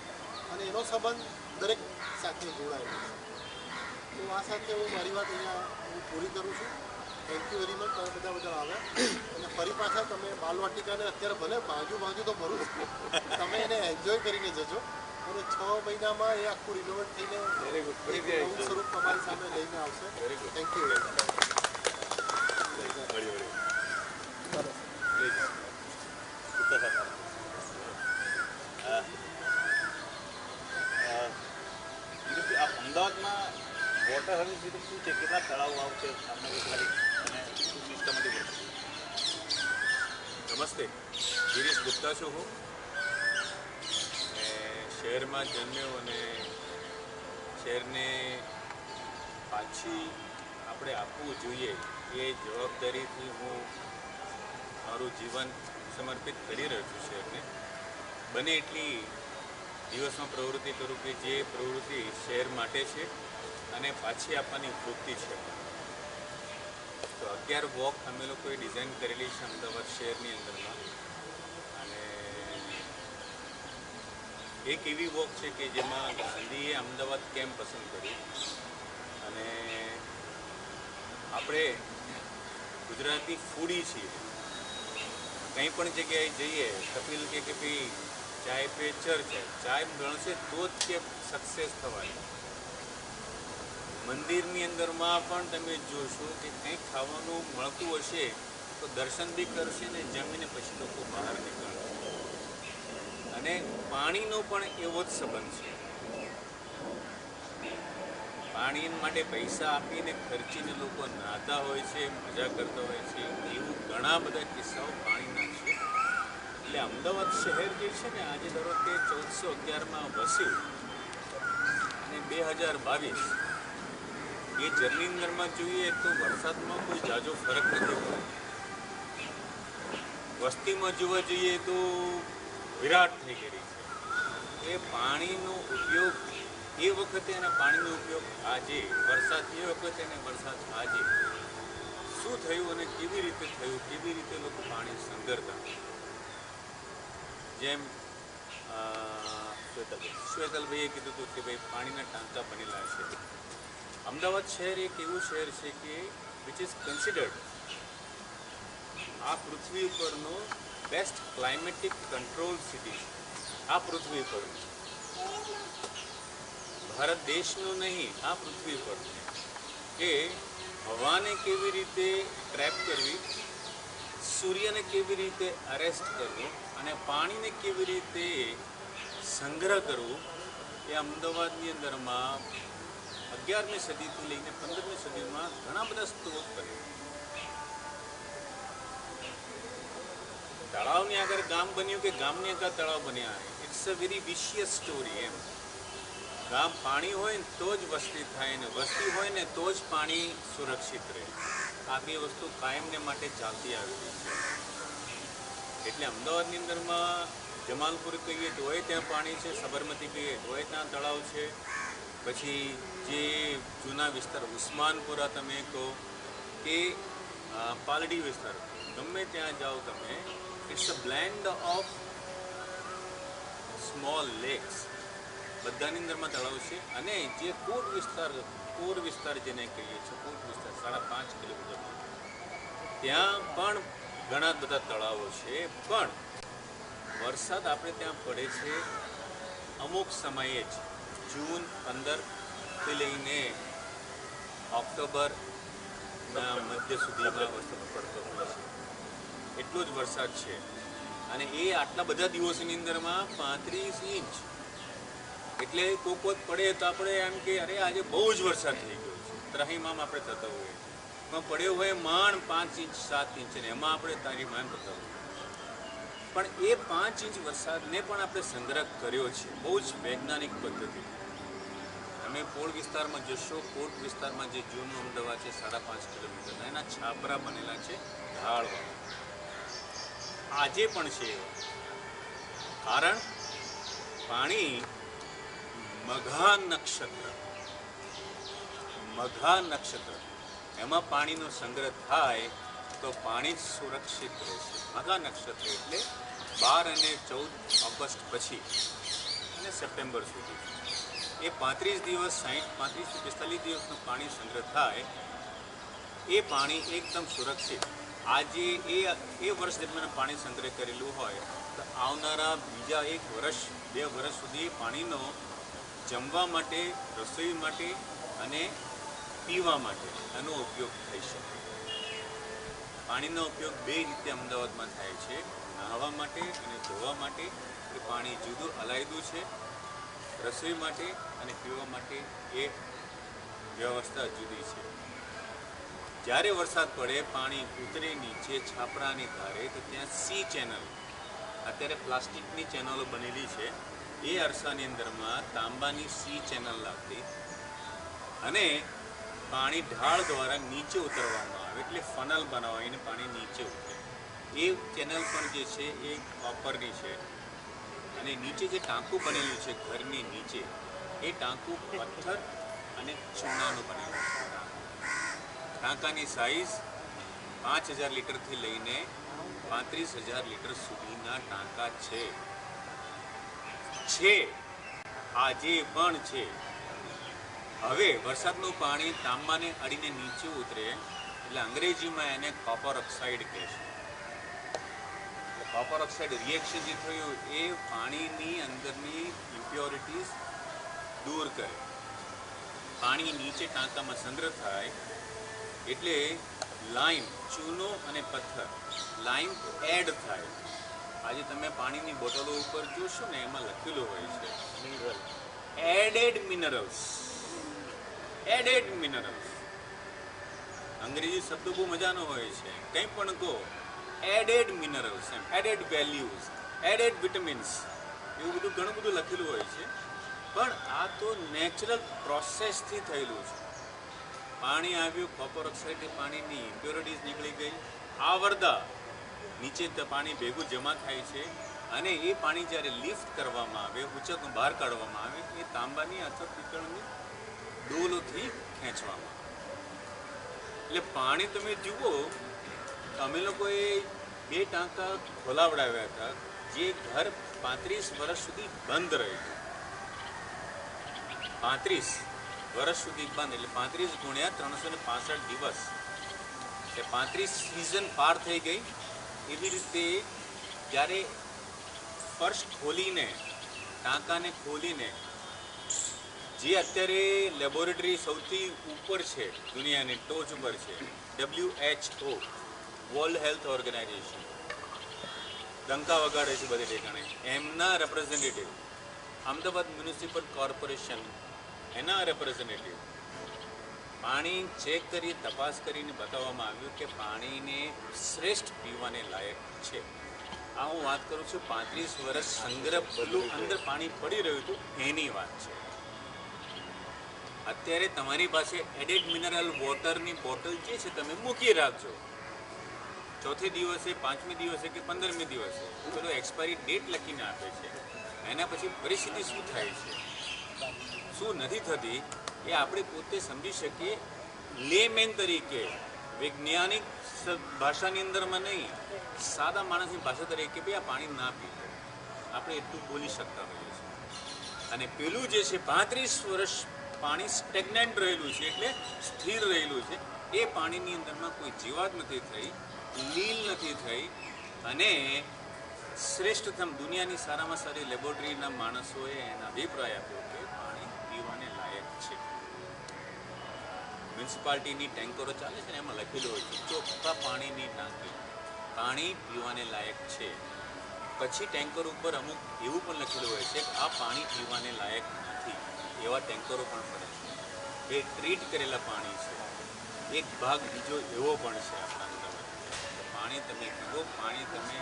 અને એનો સંબંધ દરેક સાથે જોડાયેલો છે. તો આ સાથે હું મારી વાત અહીંયા હું પૂરી કરું છું. Thank you very much. તમે બધા આવ્યા અને ફરી પાછા તમે બાલવાટિકાને અત્યારે ભલે ભાગ્યું તો ભરું તમે એને એન્જોય કરીને જજો અને 6 મહિનામાં એ આખું રિનોવેટ થઈને એક નવું સ્વરૂપ તમારી સામે લઈને આવશે. Thank you very much. અમદાવાદમાં વોટર હાર્વેસ્ટિંગ શું છે, કેટલા તળાવો આવશે આપણે ખાલી અને શું સિસ્ટમ હતી? નમસ્તે, ગિરીશ ગુપ્તા છું હું. શહેરમાં જન્મ્યો અને શહેરને પાછી આપણે આપવું જોઈએ એ જવાબદારીથી હું મારું જીવન સમર્પિત કરી રહ્યો છું શહેરને. બને એટલી દિવસમાં પ્રવૃત્તિ કરું કે જે પ્રવૃત્તિ શહેર માટે છે અને પાછી આપવાની વૃત્તિ છે. તો 11 વોક અમે લોકોએ ડિઝાઇન કરેલી છે અમદાવાદ શહેરની અંદરમાં. અને એક એવી વોક છે કે જેમાં ગાંધીએ અમદાવાદ કેમ પસંદ કર્યું અને આપણે ગુજરાતી ફૂડી છીએ. કંઈ પણ જગ્યાએ જઈએ કપિલ કે ભાઈ ચાય પે ચર્ચ ચાય ગણશે તો જ કે સક્સેસ થવાય. મંદિરની અંદરમાં પણ તમે જોશો કે કંઈક ખાવાનું મળતું હશે તો દર્શન બી કરશે ને જમીને પછી લોકો બહાર નીકળશે. અને પાણીનો પણ એવો જ સંબંધ છે. પાણી માટે પૈસા આપીને ખર્ચીને લોકો નાહતા હોય છે, મજા કરતા હોય છે. એવું ઘણા બધા કિસ્સાઓ પાણીના છે. એટલે અમદાવાદ શહેર જે છે ને આજે ધારો કે 1411માં વસ્યું અને 2022 એ જર્ની અંદરમાં જોઈએ તો વરસાદમાં કોઈ જાજો ફરક નથી પડતો. વસ્તીમાં જોવા જઈએ તો વિરાટ થઈ ગઈ છે. એ પાણીનો ઉપયોગ એ વખતે અને પાણીનો ઉપયોગ આજે, વરસાદ એ વખતે અને વરસાદ આજે શું થયું અને કેવી રીતે થયું, કેવી રીતે લોકો પાણી સંગ્રહતા. જેમ શ્વેતલભાઈએ કીધું હતું કે ભાઈ પાણીના ટાંકા બનેલા છે. અમદાવાદ શહેર એક એવું શહેર છે કે વિચ ઇઝ કન્સિડર્ડ આ પૃથ્વી ઉપરનો બેસ્ટ ક્લાઇમેટિક કંટ્રોલ સિટી છે. આ પૃથ્વી પરનું, ભારત દેશનું નહીં, આ પૃથ્વી પરનું, કે હવાને કેવી રીતે ટ્રેપ કરવી, સૂર્યને કેવી રીતે અરેસ્ટ કરવું અને પાણીને કેવી રીતે સંગ્રહ કરવું એ અમદાવાદની અંદરમાં 11મી સદીથી લઈને 15મી સદીમાં ઘણા બધા સ્ત્રોત કર્યા. તળાવની આગળ ગામ બન્યું કે ગામની આગળ તળાવ બન્યા, it's a very vicious story. એમ ગામ પાણી હોય ને તો જ વસ્તી થાય ને વસ્તી હોય ને તો જ પાણી સુરક્ષિત રહે. આ બે વસ્તુ કાયમને માટે ચાલતી આવેલી છે. એટલે અમદાવાદની અંદરમાં જમાલપુર કહીએ તોય ત્યાં પાણી છે, સાબરમતી કહીએ તોય ત્યાં તળાવ છે. પછી જે જૂના વિસ્તાર ઉસ્માનપુરા તમે કહો કે પાલડી વિસ્તાર, ગમે ત્યાં જાઓ તમે, it's a blend of small lakes. બધાની અંદરમાં તળાવ છે. અને જે કોર વિસ્તાર જેને કહીએ છીએ, કોટ વિસ્તાર 5.5 કિલોમીટર, ત્યાં પણ ઘણા બધા તળાવો છે. પણ વરસાદ આપણે ત્યાં પડે છે અમુક સમયે જ, જૂન 15થી લઈને ઓક્ટોબરના મધ્ય સુધીમાં વરસાદ પડતો હોય છે. એટલો જ વરસાદ છે. અને એ આટલા બધા દિવસોની અંદરમાં 35 ઇંચ, એટલે કોક વખત પડે તો આપણે એમ કે અરે આજે બહુ જ વરસાદ થઈ ગયો છે, ત્રાહિમામ આપણે થતા હોઈએ. પણ પડ્યો હોય માંડ 5 ઇંચ 7 ઇંચ, ને એમાં આપણે તારીમામ થતા હોઈએ. પણ એ 5 ઇંચ વરસાદને પણ આપણે સંગ્રહ કર્યો છે બહુ જ વૈજ્ઞાનિક પદ્ધતિ. તમે પોળ વિસ્તારમાં જશો, કોટ વિસ્તારમાં જે જૂનું અમદાવાદ છે 5.5 કિલોમીટરના, એના છાપરા બનેલા છે ઢાળવાળા. આજે પણ છે એવા. કારણ પાણી મઘા નક્ષત્ર એમાં પાણીનો સંગ્રહ થાય તો પાણી જ સુરક્ષિત રહેશે. મઘા નક્ષત્ર એટલે 12 અને 14 ઓગસ્ટ પછી અને સપ્ટેમ્બર સુધી એ 35 દિવસ 35 થી 45 દિવસનું પાણી સંગ્રહ થાય, એ પાણી એકદમ સુરક્ષિત. આજે એ વર્ષ દરમિયાન પાણી સંગ્રહ કરેલું હોય તો આવનારા બીજા 1 વર્ષ 2 વર્ષ સુધી પાણીનો જમવા માટે, રસોઈ માટે અને પીવા માટે એનો ઉપયોગ થઈ શકે. પાણીનો ઉપયોગ 2 રીતે અમદાવાદમાં થાય છે, નહાવા માટે અને ધોવા માટે. એ પાણી જુદું અલાયદું છે. રસોઈ માટે અને પીવા માટે એ વ્યવસ્થા જુદી છે. જ્યારે વરસાદ પડે, પાણી ઉતરે નીચે છાપરાની ધારે, તો ત્યાં સી ચેનલ, અત્યારે પ્લાસ્ટિકની ચેનલો બનેલી છે, એ અરસાની અંદરમાં તાંબાની સી ચેનલ લાગતી અને પાણી ઢાળ દ્વારા નીચે ઉતરવામાં આવે, એટલે ફનલ બનાવીને પાણી નીચે ઉતરે. એ ચેનલ પણ જે છે એ કોપરની છે. અને નીચે જે ટાંકું બનેલું છે ઘરની નીચે, એ ટાંકું પથ્થર અને ચૂનાનું બનેલું છે. ટાંકાની સાઇઝ 5000 લીટરથી લઈને 35000 લીટર સુધીના ટાંકા છે. આજે પણ છે. હવે વરસાદનું પાણી તાંબાને અડીને નીચે ઉતરે એટલે અંગ્રેજીમાં એને કોપર ઓક્સાઇડ કહે છે. કોપર ઓક્સાઇડ રિએક્શન જે થયું એ પાણીની અંદરની ઇમ્પ્યોરિટીઝ દૂર કરે. પાણી નીચે ટાંકામાં સંગ્રહ થાય એટલે લાઈમ, ચૂનો અને પથ્થર, લાઈમ એડ થાય. આજે તમે પાણીની બોટલો ઉપર જોશો ને, એમાં લખેલું હોય છે એડેડ મિનરલ્સ. અંગ્રેજી શબ્દો બહુ મજાનો હોય છે, કંઈ પણ કહો added minerals, added values, added vitamins, એવું બધું ઘણું બધું લખેલું હોય છે. પણ આ તો નેચરલ પ્રોસેસથી થયેલું છે. પાણી આવ્યું, કોપર ઓક્સાઇડથી પાણીની ઇમ્પ્યોરિટીઝ નીકળી ગઈ, આવરદા નીચે પાણી ભેગું જમા થાય છે અને એ પાણી જ્યારે લિફ્ટ કરવામાં આવે, ઊંચક બહાર કાઢવામાં આવે, એ તાંબાની અથવા પિત્તળની ડોલોથી ખેંચવામાં આવે. એટલે પાણી તમે જુઓ, અમે લોકોએ 2 ટાંકા ખોલાવડાવ્યા હતા, જે ઘર 35 વર્ષ સુધી બંધ રહ્યું. 35 વર્ષ સુધી બંધ, એટલે 35 ગુણ્યા 365 દિવસ, એટલે 35 સિઝન પાર થઈ ગઈ. એવી રીતે જ્યારે ફર્શ ખોલીને, ટાંકાને ખોલીને, જે અત્યારે લેબોરેટરી સૌથી ઉપર છે, દુનિયાની ટોચ ઉપર છે, WHO, વર્લ્ડ હેલ્થ ઓર્ગેનાઇઝેશન, ડંકા વગાડે છે બધે ઠેકાણે, એમના રેપ્રેઝેન્ટેટિવ, અમદાવાદ મ્યુનિસિપલ કોર્પોરેશન એના રેપ્રેઝેન્ટેટિવ, પાણી ચેક કરી, તપાસ કરીને બતાવવામાં આવ્યું કે પાણીને શ્રેષ્ઠ પીવાને લાયક છે. આ હું વાત કરું છું 35 વર્ષ સંગ્રહ ભલું અંદર પાણી પડી રહ્યું હતું એની વાત છે. અત્યારે તમારી પાસે એડેડ મિનરલ વોટરની બોટલ જે છે તમે મૂકી રાખજો, ચોથે દિવસે, 5મે દિવસે કે 15મે દિવસે પેલો એક્સપાયરી ડેટ લખીને આપે છે. એના પછી પરિસ્થિતિ શું થાય છે, શું નથી થતી, એ આપણે પોતે સમજી શકીએ. લેમેન તરીકે, વૈજ્ઞાનિક ભાષાની અંદરમાં નહીં, સાદા માણસની ભાષા તરીકે બી આ પાણી ના પીતો, આપણે એટલું બોલી શકતા હોઈએ છીએ. અને પેલું જે છે 35 વર્ષ પાણી સ્ટેગ્નન્ટ રહેલું છે, એટલે સ્થિર રહેલું છે. એ પાણીની અંદરમાં કોઈ જીવાત નથી થઈ, લીલ નથી થઈ અને શ્રેષ્ઠતમ દુનિયાની સારામાં સારી લેબોરેટરીના માણસોએ એના અભિપ્રાય આપ્યો કે પાણી પીવાને લાયક છે. મ્યુનિસિપાલિટીની ટેન્કરો ચાલે છે ને એમાં લખેલું હોય છે ચોખ્ખા પાણીની ટાંકી, પાણી પીવાને લાયક છે. પછી ટેન્કર ઉપર અમુક એવું પણ લખેલું હોય છે કે આ પાણી પીવાને લાયક નથી, એવા ટેન્કરો પણ પડે છે. એ ટ્રીટ કરેલા પાણી છે. એક ભાગ બીજો એવો પણ છે આપણા અમદાવાદમાં. પાણી તમે પીવો, પાણી તમે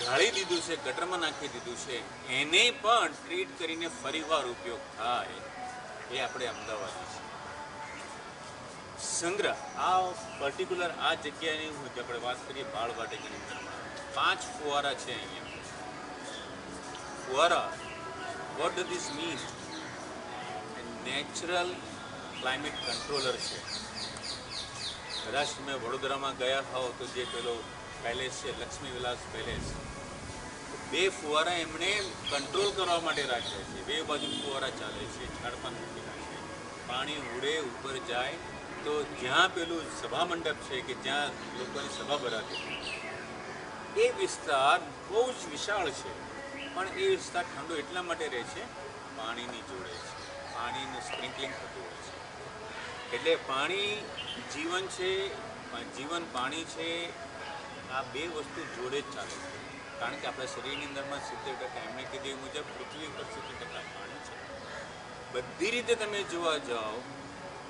ઢાળી દીધું છે, ગટરમાં નાખી દીધું છે, એને પણ ટ્રીટ કરીને ફરીવાર ઉપયોગ થાય, એ આપણે અમદાવાદી છે. સંગ્રહ આ પર્ટિક્યુલર આ જગ્યાની આપણે વાત કરીએ બાળવાટિકાની અંદરમાં 5 ફુવારા છે અહીંયા. ફુવારા, what does this mean? Natural climate controller છે. કદાચ તમે વડોદરામાં ગયા હોવ તો જે પેલો પેલેસ છે લક્ષ્મી વિલાસ પેલેસ, 2 ફુવારા એમણે કંટ્રોલ કરવા માટે રાખ્યા છે. 2 બાજુ ફુવારા ચાલે છે, ઝાડપાન મૂકી રાખે, પાણી ઉડે ઉપર જાય તો જ્યાં પેલું સભા મંડપ છે કે જ્યાં લોકોની સભા ભરાતી, એ વિસ્તાર બહુ જ વિશાળ છે, પણ એ વિસ્તાર ઠંડો એટલા માટે રહે છે પાણીની જોડે છે, પાણીનું સ્પ્રિંકલિંગ થતું હોય છે. એટલે પાણી જીવન છે, જીવન પાણી છે, આ 2 વસ્તુ જોડે જ ચાલે છે. કારણ કે આપણા શરીરની અંદરમાં 70% એમણે કીધું એ મુજબ પૃથ્વી પર 70% પાણી છે. બધી રીતે તમે જોવા જાઓ,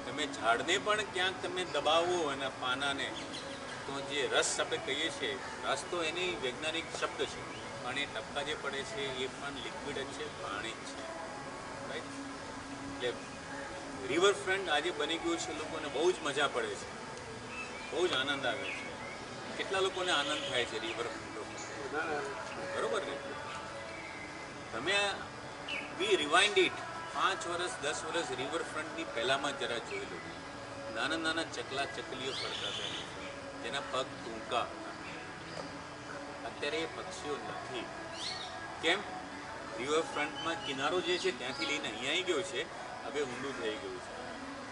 તમે ઝાડને પણ ક્યાંક તમે દબાવો એના પાનાને, તો જે રસ આપણે કહીએ છીએ, રસ તો એની વૈજ્ઞાનિક શબ્દ છે, પણ એ ટપકા જે પડે છે એ પણ લિક્વિડ જ છે, પાણી જ છે. રાઈટ? એટલે રિવરફ્રન્ટ આજે બની ગયું છે, લોકોને બહુ જ મજા પડે છે, બહુ જ આનંદ આવે છે. કેટલા લોકોને આનંદ થાય છે રિવરફ્રન્ટ? બરોબર ને? તમે વી રિવાઇન્ડ ઇટ 5 વર્ષ 10 વર્ષ રિવરફ્રન્ટની પહેલાંમાં જરા જોઈ લો. નાના નાના ચકલા ચકલીઓ ફરતા હતા, જેના પગ ટૂંકા હતા. અત્યારે એ પક્ષીઓ નથી. કેમ? રિવરફ્રન્ટમાં કિનારો જે છે ત્યાંથી લઈને અહીંયા આવી ગયો છે, હવે ઊંડું થઈ ગયું છે.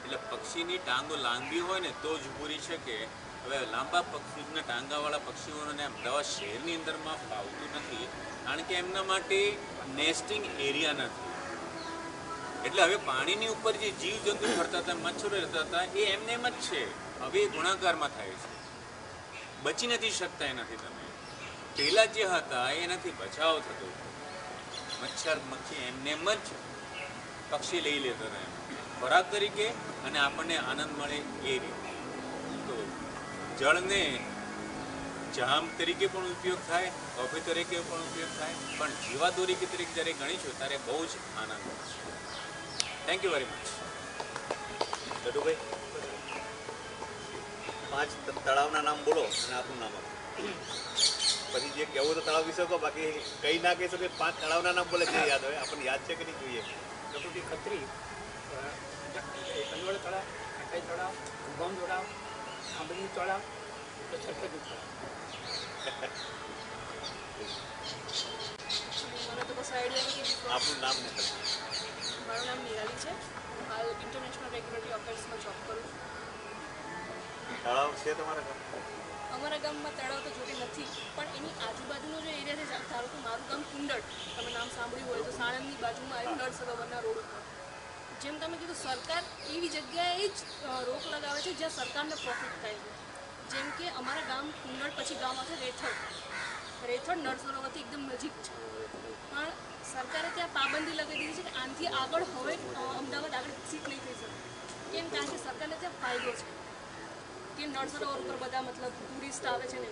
એટલે પક્ષીની ટાંગો લાંબી હોય ને તો જ પૂરી શકે. હવે લાંબા પક્ષીના ટાંગાવાળા પક્ષીઓને અમદાવાદ શહેરની અંદરમાં ફાવતું નથી, કારણ કે એમના માટે નેસ્ટિંગ એરિયા નથી. એટલે હવે પાણીની ઉપર જે જીવજંતુ ફરતા હતા, મચ્છરો રહેતા હતા, એ એમને એમ જ છે. હવે એ ગુણાકારમાં થાય છે, બચી નથી શકતા એનાથી. તમે પહેલાં જે હતા એનાથી બચાવ થતો હતો. મચ્છર મચ્છી એમને એમ જ પક્ષી લઈ લેતા હતા એમ ખોરાક તરીકે, અને આપણને આનંદ મળે એ રીતે. તો જળને જામ તરીકે પણ ઉપયોગ થાય, કોફી તરીકે પણ ઉપયોગ થાય, પણ જીવાદોરી તરીકે જ્યારે ગણીશું ત્યારે બહુ જ આનંદ મળશે. Thank you very much. Ladubhai, 5 તળાવના નામ બોલો અને આપનું નામ આપો. પછી જે કહેવું તો તળાવ વિશે કહો, બાકી કંઈ ના કહી શકે. 5 તળાવના નામ બોલે જે યાદ હોય. આપણને યાદ છે કે નહીં જોઈએ? પ્રકૃતિ ખત્રી, કંદોળ તળાવ, કાંઠાઈ તળાવ, ઉભામ તળાવ, આંબલી તળાવ, છઠ્ઠી તળાવ. મને તો બસ આઈડિયા નથી. આપનું નામ ને મારું નામ નિરાલી છે. હાલ ઇન્ટરનેશનલ રેગ્યુલેટરી અફેર્સમાં જોબ કરું છું. તળાવ છે તમારા ગામ? અમારા ગામમાં તળાવ તો જોકે નથી, પણ એની આજુબાજુનો જે એરિયા છે, ધારો કે મારું ગામ કુંડળ, તમે નામ સાંભળ્યું હોય તો સાણંદની બાજુમાં આવ્યું નળ સરોવરના રોડ ઉપર. જેમ તમે કીધું, સરકાર એવી જગ્યાએ જ રોક લગાવે છે જ્યાં સરકારને પ્રોફિટ થાય છે. જેમ કે અમારા ગામ કુંડળ પછી ગામ આવશે રેથડ. રેથડ નળ સરોવરથી એકદમ નજીક છે, પણ સરકારે ત્યાં પાબંદી લગાવી દીધી છે કે આનાથી આગળ હવે અમદાવાદ આગળ વિકસિત નહીં થઈ શકે. કેમ? કારણ કે સરકારને ત્યાં ફાયદો છે કે નળ સરોવર ઉપર બધા મતલબ ટુરિસ્ટ આવે છે ને.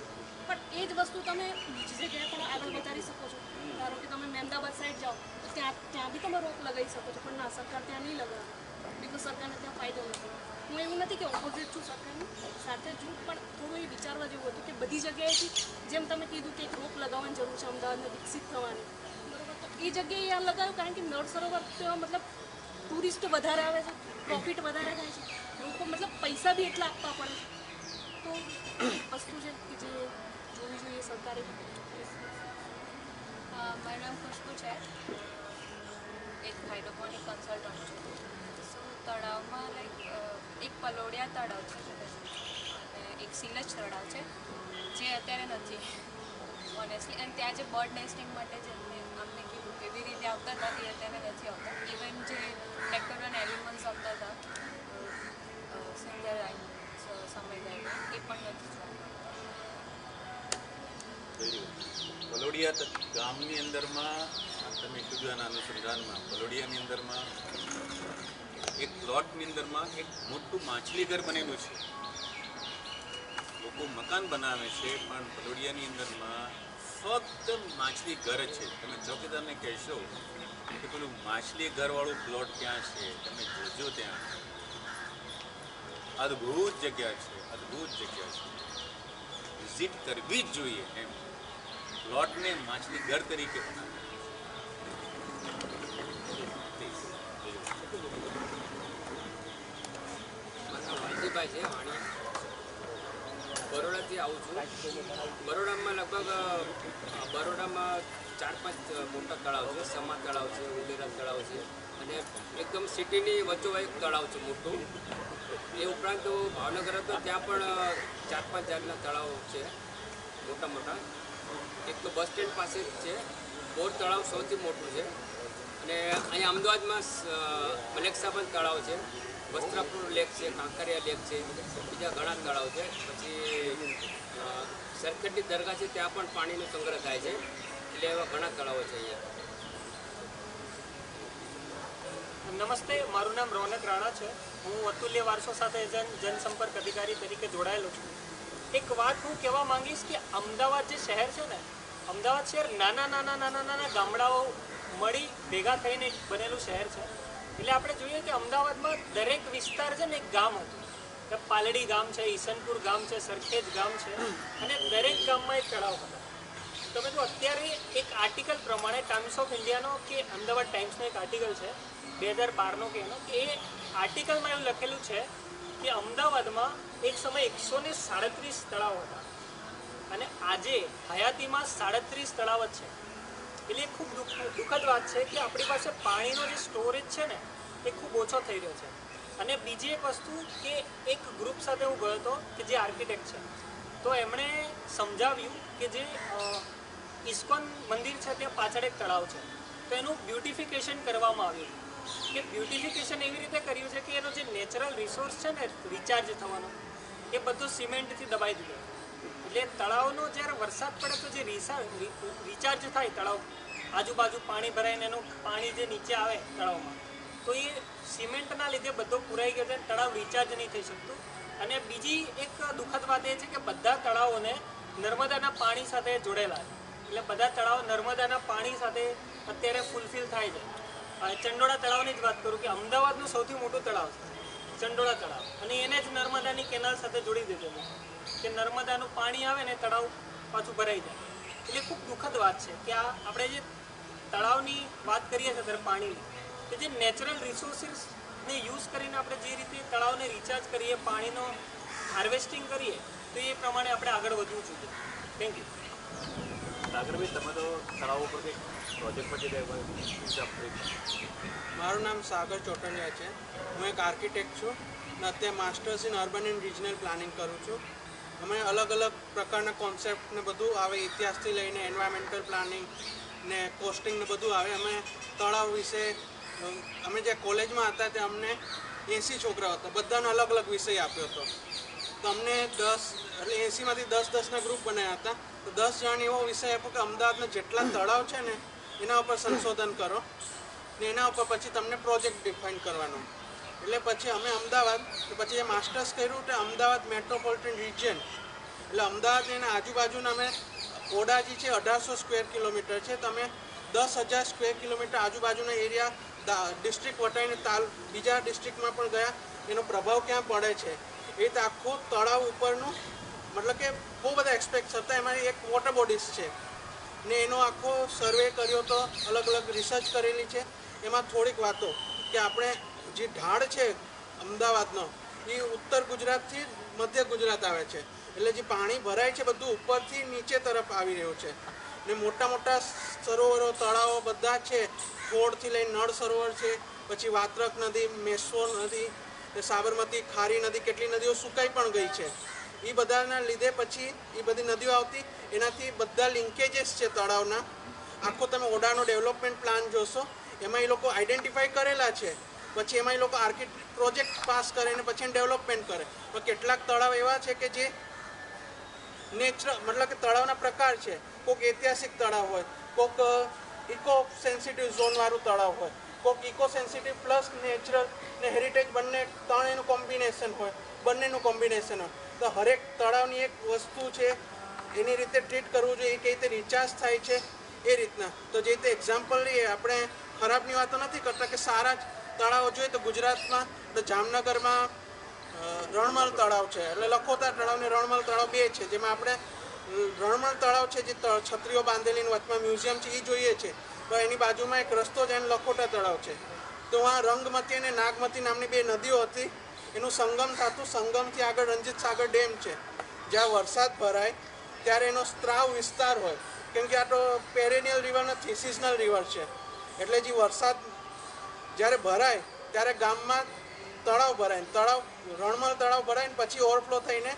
પણ એ જ વસ્તુ તમે બીજી જગ્યાએ પણ આગળ વધારી શકો છો. ધારો કે તમે મહેમદાબાદ સાઈડ જાઓ તો ત્યાં બી તમે રોક લગાવી શકો છો, પણ ના, સરકાર ત્યાં નહીં લગાવે, બિકોઝ સરકારને ત્યાં ફાયદો નથી. હું એવું નથી કે ઓપોઝિટ છું સરકારની, સાથે છું, પણ થોડું એ વિચારવા જેવું હતું કે બધી જગ્યાએથી જેમ તમે કીધું કે એક રોક લગાવવાની જરૂર છે અમદાવાદને વિકસિત થવાની, બરાબર? તો એ જગ્યાએ આ લગાવ્યું, કારણ કે નળ સરોવર મતલબ ટુરિસ્ટ વધારે આવે છે, પ્રોફિટ વધારે થાય છે, લોકો મતલબ પૈસા બી એટલા આપવા પડે છે. તો વસ્તુ છે કે જે જોવી જોઈએ સરકારે. મારું નામ ખુશ્બુ છે, એક હાઇડ્રોપોનિક કન્સલ્ટન્ટ છું. સો તળાવમાં એક પલોડિયા તળાવ છે અને એક સિલજ તળાવ છે, જે અત્યારે નથી. ઓનેસ્ટલી. અને ત્યાં જે બર્ડ નેસ્ટિંગ માટે જે અમને કીધું કેવી રીતે આવતા હતા તે અત્યારે નથી આવતા. ઇવન જે નેક્ટોરિયન એલિમેન્ટ્સ આવતા હતા સિંગલ સમય દરમિયાન એ પણ નથી જોવા મળતા. ભલોડિયા ગામની અંદરમાં તમે કીધું એના અનુસંધાનમાં ભલોડિયાની અંદરમાં એક પ્લોટની અંદરમાં એક મોટું માછલી ઘર બનેલું છે. લોકો મકાન બનાવે છે પણ ભલોડિયાની અંદરમાં ફક્ત માછલી ઘર જ છે. તમે ચોકીદારને કહેશો કે પેલું માછલી ઘરવાળું પ્લોટ ક્યાં છે, તમે જોજો ત્યાં. અદ્ભુત જગ્યા છે, અદ્ભુત જગ્યા છે, વિઝિટ કરવી જ જોઈએ. એમ પ્લોટને માછલી ઘર તરીકે બનાવે. વાલજીભાઈ છે વાણિયા, બરોડાથી આવું છું. બરોડામાં લગભગ બરોડામાં 4-5 મોટા તળાવ છે. સમા તળાવ છે, ઉલેરા તળાવ છે અને એકદમ સિટીની વચ્ચોવચ એક તળાવ છે મોટું. એ ઉપરાંત ભાવનગર હતો ત્યાં પણ 4-5 જાતના તળાવ છે મોટા મોટા. એક તો બસ સ્ટેન્ડ પાસે જ છે. બોર તળાવ સૌથી મોટું છે. અને અહીંયા અમદાવાદમાં મલેકસાબન તળાવ છે, વસ્ત્રાપુર લેક છે, કાંકરિયા લેક છે, બીજા ઘણા તળાવ છે. પછી સરખેટી દરગાહ છે ત્યાં પણ પાણીનો સંગ્રહ થાય છે. એટલે એવા ઘણા તળાવો છે અહીંયા. નમસ્તે, મારું નામ રોનક રાણા છે. હું અતુલ્ય વારસો સાથે જનસંપર્ક અધિકારી તરીકે જોડાયેલો છું. એક વાત હું કહેવા માંગીશ કે અમદાવાદ જે શહેર છે ને, અમદાવાદ શહેર નાના ગામડાઓ મળી ભેગા થઈને બનેલું શહેર છે. એટલે આપણે જોઈએ કે અમદાવાદમાં દરેક વિસ્તાર છે ને એક ગામ હતું. પાલડી ગામ છે, ઈસનપુર ગામ છે, સરખેજ ગામ છે અને દરેક ગામમાં એક તળાવ હતા. તમે જો અત્યારે એક આર્ટિકલ પ્રમાણે ટાઈમ્સ ઓફ ઇન્ડિયાનો કે અમદાવાદ ટાઈમ્સનો એક આર્ટિકલ છે 2012નો કે એનો, કે એ આર્ટિકલમાં એવું લખેલું છે કે અમદાવાદમાં એક સમય 137 તળાવ હતા અને આજે હયાતીમાં 37 તળાવ જ છે. એટલે એ ખૂબ દુઃખદ વાત છે કે આપણી પાસે પાણીનો જે સ્ટોરેજ છે ને એ ખૂબ ઓછો થઈ રહ્યો છે. અને બીજી એક વસ્તુ કે એક ગ્રુપ સાથે હું ગયો હતો કે જે આર્કિટેક્ટ છે, તો એમણે સમજાવ્યું કે જે ઇસ્કોન મંદિર છે ત્યાં પાછળ એક તળાવ છે, તો એનું બ્યુટિફિકેશન કરવામાં આવ્યું. કે બ્યુટિફિકેશન એવી રીતે કર્યું છે કે એનો જે નેચરલ રિસોર્સ છે ને રિચાર્જ થવાનો એ બધો સિમેન્ટથી દબાઈ દીધો. એટલે તળાવનો જ્યારે વરસાદ પડે તો જે રિચાર્જ થાય તળાવ, આજુબાજુ પાણી ભરાઈને એનું પાણી જે નીચે આવે તળાવમાં, તો એ સિમેન્ટના લીધે બધો પુરાઈ ગયો છે અને તળાવ રિચાર્જ નહીં થઈ શકતું. અને બીજી એક દુઃખદ વાત એ છે કે બધા તળાવોને નર્મદાના પાણી સાથે જોડેલા છે. એટલે બધા તળાવ નર્મદાના પાણી સાથે અત્યારે ફૂલફિલ થાય છે. ચંડોળા તળાવની જ વાત કરું કે અમદાવાદનું સૌથી મોટું તળાવ છે ચંડોળા તળાવ, અને એને જ નર્મદાની કેનાલ સાથે જોડી દીધેલું કે નર્મદાનું પાણી આવે ને તળાવ પાછું ભરાઈ જાય. એટલે ખૂબ દુઃખદ વાત છે કે આ આપણે જે તળાવની વાત કરીએ છીએ ત્યારે પાણીની, કે જે નેચરલ રિસોર્સિસને યુઝ કરીને આપણે જે રીતે તળાવને રિચાર્જ કરીએ, પાણીનો હાર્વેસ્ટિંગ કરીએ, તો એ પ્રમાણે આપણે આગળ વધવું જોઈએ. Thank you. સાગરભાઈ, તમે તો તળાવ ઉપર કંઈક પ્રોજેક્ટ પછી મારું નામ સાગર ચોટનિયા છે. હું એક આર્કિટેક્ટ છું અને અત્યારે masters in urban and regional planning કરું છું. અમે અલગ અલગ પ્રકારના કોન્સેપ્ટ ને બધું આવે, ઇતિહાસથી લઈને એન્વાયરમેન્ટલ પ્લાનિંગ ને કોસ્ટિંગ ને બધું આવે. અમે તળાવ વિશે, અમે જે કોલેજમાં હતા ત્યાં અમને 80 છોકરાઓ હતા, બધાનો અલગ અલગ વિષય આપ્યો હતો. તો અમને 80માંથી 10-10ના ગ્રુપ બનાવ્યા હતા. તો 10 જણ એવો વિષય આપ્યો કે અમદાવાદના જેટલા તળાવ છે ને એના ઉપર સંશોધન કરો ને એના ઉપર પછી તમને પ્રોજેક્ટ ડિફાઇન કરવાનો. એટલે પછી અમે અમદાવાદ, તો પછી એ માસ્ટર્સ કર્યું તો અમદાવાદ મેટ્રોપોલિટન રિજિયન, એટલે અમદાવાદ એના આજુબાજુના અમે ઓડાજી છે 1800 સ્ક્વેર કિલોમીટર છે, તો અમે 10,000 સ્ક્વેર કિલોમીટર આજુબાજુના એરિયા ડિસ્ટ્રિક્ટ વટાઈને બીજા ડિસ્ટ્રિક્ટમાં પણ ગયા, એનો પ્રભાવ ક્યાં પડે છે એ રીતે આખું તળાવ ઉપરનું, મતલબ કે બહુ બધા એસ્પેક્ટ્સ હતા. એમાં એક વોટર બોડીઝ છે ને એનો આખો સર્વે કર્યો તો, અલગ અલગ રિસર્ચ કરેલી છે. એમાં થોડીક વાતો કે આપણે જે ઢાળ છે અમદાવાદનો એ ઉત્તર ગુજરાતથી મધ્ય ગુજરાત આવે છે, એટલે જે પાણી ભરાય છે બધું ઉપરથી નીચે તરફ આવી રહ્યું છે. ને મોટા મોટા સરોવરો, તળાવો બધા છે, થોડથી લઈને નળ સરોવર છે, પછી વાત્રક નદી, મેશ્વો નદી, સાબરમતી, ખારી નદી, કેટલી નદીઓ સુકાઈ પણ ગઈ છે. એ બધાના લીધે પછી એ બધી નદીઓ આવતી, એનાથી બધા લિંકેજીસ છે તળાવના. આખો તમે ઓડાનો ડેવલપમેન્ટ પ્લાન જોશો, એમાં એ લોકો આઈડેન્ટિફાઈ કરેલા છે. પછી એમાં એ લોકો આર્કિટેક્ટ પ્રોજેક્ટ પાસ કરે અને પછી ડેવલપમેન્ટ કરે. પણ કેટલાક તળાવ એવા છે કે જે નેચરલ, મતલબ કે તળાવના પ્રકાર છે. કોઈક ઐતિહાસિક તળાવ હોય, કોઈક ઇકો સેન્સિટિવ ઝોનવાળું તળાવ હોય, કોઈક ઇકો સેન્સિટિવ પ્લસ નેચરલ ને હેરિટેજ બંને ત્રણેયનું કોમ્બિનેશન હોય, બંનેનું કોમ્બિનેશન હોય. તો હરેક તળાવની એક વસ્તુ છે, એની રીતે ટ્રીટ કરવું જોઈએ, કઈ રીતે રિચાર્જ થાય છે એ રીતના. તો જે રીતે એક્ઝામ્પલ લઈએ, આપણે ખરાબની વાતો નથી કરતા કે સારા જ તળાવો જોઈએ તો ગુજરાતમાં તો જામનગરમાં રણમલ તળાવ છે, એટલે લખોટા તળાવ ને રણમલ તળાવ બે છે. જેમાં આપણે રણમલ તળાવ છે જે છત્રીઓ બાંધેલી વચમાં મ્યુઝિયમ છે એ જોઈએ છે, તો એની બાજુમાં એક રસ્તો જાય લખોટા તળાવ છે. તો આ રંગમતી અને નાગમતી નામની બે નદીઓ હતી, એનું સંગમ થતું. સંગમથી આગળ રંજીત સાગર ડેમ છે, જ્યાં વરસાદ ભરાય ત્યારે એનો સ્ત્રાવ વિસ્તાર હોય, કેમ કે આ તો પેરેનિયલ રિવર નથી, સિઝનલ રિવર છે. એટલે જે વરસાદ જ્યારે ભરાય ત્યારે ગામમાં તળાવ ભરાય, તળાવ રણમલ તળાવ ભરાય ને પછી ઓવરફ્લો થઈને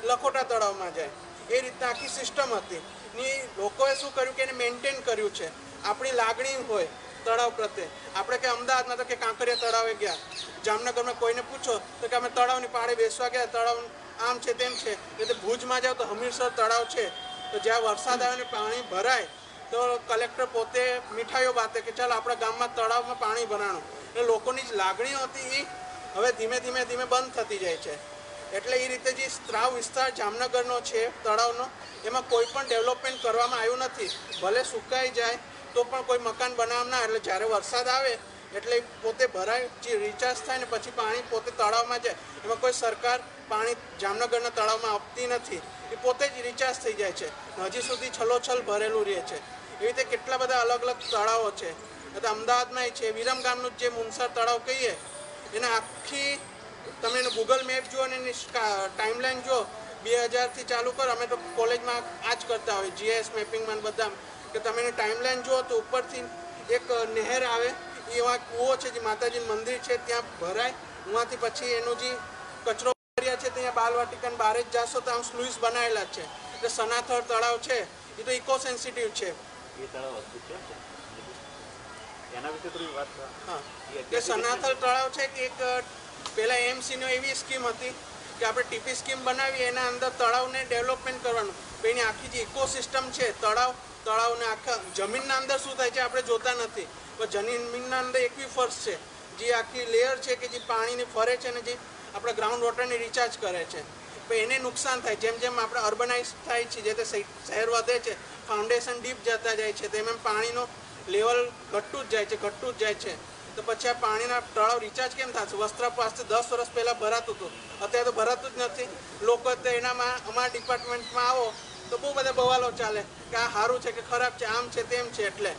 લખોટા તળાવમાં જાય. એ રીતના આખી સિસ્ટમ હતી. ને લોકોએ શું કર્યું કે એને મેન્ટેન કર્યું છે. આપણી લાગણી હોય તળાવ પ્રત્યે. આપણે કે અમદાવાદમાં તો કે કાંકરિયા તળાવે ગયા, જામનગરમાં કોઈને પૂછો તો કે અમે તળાવની પાળે બેસવા ગયા, તળાવ આમ છે તેમ છે. એટલે ભુજમાં જાઓ તો હમીરસર તળાવ છે, તો જ્યાં વરસાદ આવે ને પાણી ભરાય તો કલેક્ટર પોતે મીઠાઈઓ બાતે કે ચાલ આપણા ગામમાં તળાવમાં પાણી ભરાણું. એટલે લોકોની જ લાગણીઓ હતી એ હવે ધીમે ધીમે બંધ થતી જાય છે. એટલે એ રીતે જે સ્ત્રાવ વિસ્તાર જામનગરનો છે તળાવનો, એમાં કોઈ પણ ડેવલપમેન્ટ કરવામાં આવ્યું નથી. ભલે સુકાઈ જાય તો પણ કોઈ મકાન બનાવના, એટલે જ્યારે વરસાદ આવે એટલે પોતે ભરાય, જે રિચાર્જ થાય ને પછી પાણી પોતે તળાવમાં જાય. એમાં કોઈ સરકાર પાણી જામનગરના તળાવમાં આપતી નથી, એ પોતે જ રિચાર્જ થઈ જાય છે. હજી સુધી છલોછલ ભરેલું રહે છે. એવી રીતે કેટલા બધા અલગ અલગ તળાવો છે. અમદાવાદમાં છે વિરમગામનું જે મુનસર તળાવ કહીએ, એને આખી તમે એનું ગૂગલ મેપ જુઓ અને એની ટાઈમલાઈન જુઓ, 2000થી ચાલુ કરો. અમે તો કોલેજમાં આ જ કરતા હોય, જીઆઈએસ મેપિંગમાં બધા, કે તમે એની ટાઈમલાઈન જુઓ તો ઉપરથી એક નહેર આવે, એવા કૂવો છે જે માતાજીનું મંદિર છે ત્યાં ભરાય. ઉहाँથી પછી એનું જે કચરો છે ત્યાં બાલવાટિકાને બહાર જ જાશો તો આમ સ્લુઇસ બનાવેલા છે. એટલે સનાથર તળાવ છે એ તો ઇકો સેન્સિટિવ છે. એ તળાવ અદ્ભુત છે, એના વિશે થોડી વાત. હા, એ સનાથલ તળાવ છે કે એક પહેલાં એમસીની એવી સ્કીમ હતી કે આપણે ટીપી સ્કીમ બનાવીએ, એના અંદર તળાવને ડેવલપમેન્ટ કરવાનું. તો એની આખી જે ઇકોસિસ્ટમ છે તળાવને આખા જમીનના અંદર શું થાય છે આપણે જોતા નથી, પણ જમીનના અંદર એક્વિફર્સ છે, જે આખી લેયર છે કે જે પાણીને ફરે છે અને જે આપણા ગ્રાઉન્ડ વોટરને રિચાર્જ કરે છે. પણ એને નુકસાન થાય. જેમ જેમ આપણે અર્બનાઇઝ થાય છે, જે તે શહેર વધે છે, ફાઉન્ડેશન ડીપ જતા જાય છે, તેમ એમ પાણીનો લેવલ ઘટતું જ જાય છે. તો પછી આ પાણીના તળાવ રિચાર્જ કેમ થશે? વસ્ત્રાપ પાસે 10 વર્ષ પહેલાં ભરાતું હતું, અત્યારે તો ભરાતું જ નથી. લોકો તો એનામાં અમારા ડિપાર્ટમેન્ટમાં આવો તો બહુ બધા બવાલો ચાલે કે આ સારું છે કે ખરાબ છે, આમ છે તેમ છે. એટલે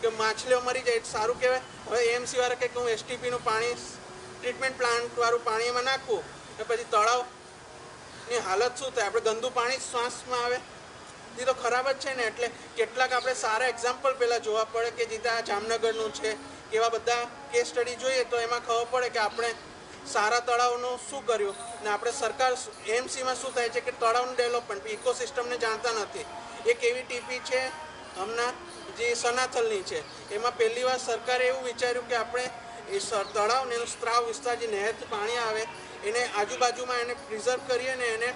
કે માછલીઓ મરી જાય સારું કહેવાય. હવે એમસી વાળા કે હું એસટીપીનું પાણી ટ્રીટમેન્ટ પ્લાન્ટવાળું પાણી એમાં નાખવું ને પછી તળાવની હાલત શું થાય? આપણે ગંદુ પાણી શ્વાસમાં આવે, એ તો ખરાબ જ છે ને. એટલે કેટલાક આપણે સારા એક્ઝામ્પલ પહેલાં જોવા પડે કે જે આ જામનગરનું છે, એવા બધા કેસ સ્ટડી જોઈએ તો એમાં ખબર પડે કે આપણે સારા તળાવનું શું કર્યું ને આપણે સરકાર એમસીમાં શું થાય છે કે તળાવનું ડેવલપમેન્ટ ઇકોસિસ્ટમને જાણતા નથી. એક એવી ટીપી છે હમણાં જે સનાથલની છે, એમાં પહેલી વાર સરકારે એવું વિચાર્યું કે આપણે એ તળાવને એનું સ્ત્રાવ વિસ્તાર જે નહેરથી પાણી આવે એને આજુબાજુમાં એને પ્રિઝર્વ કરીએ ને એને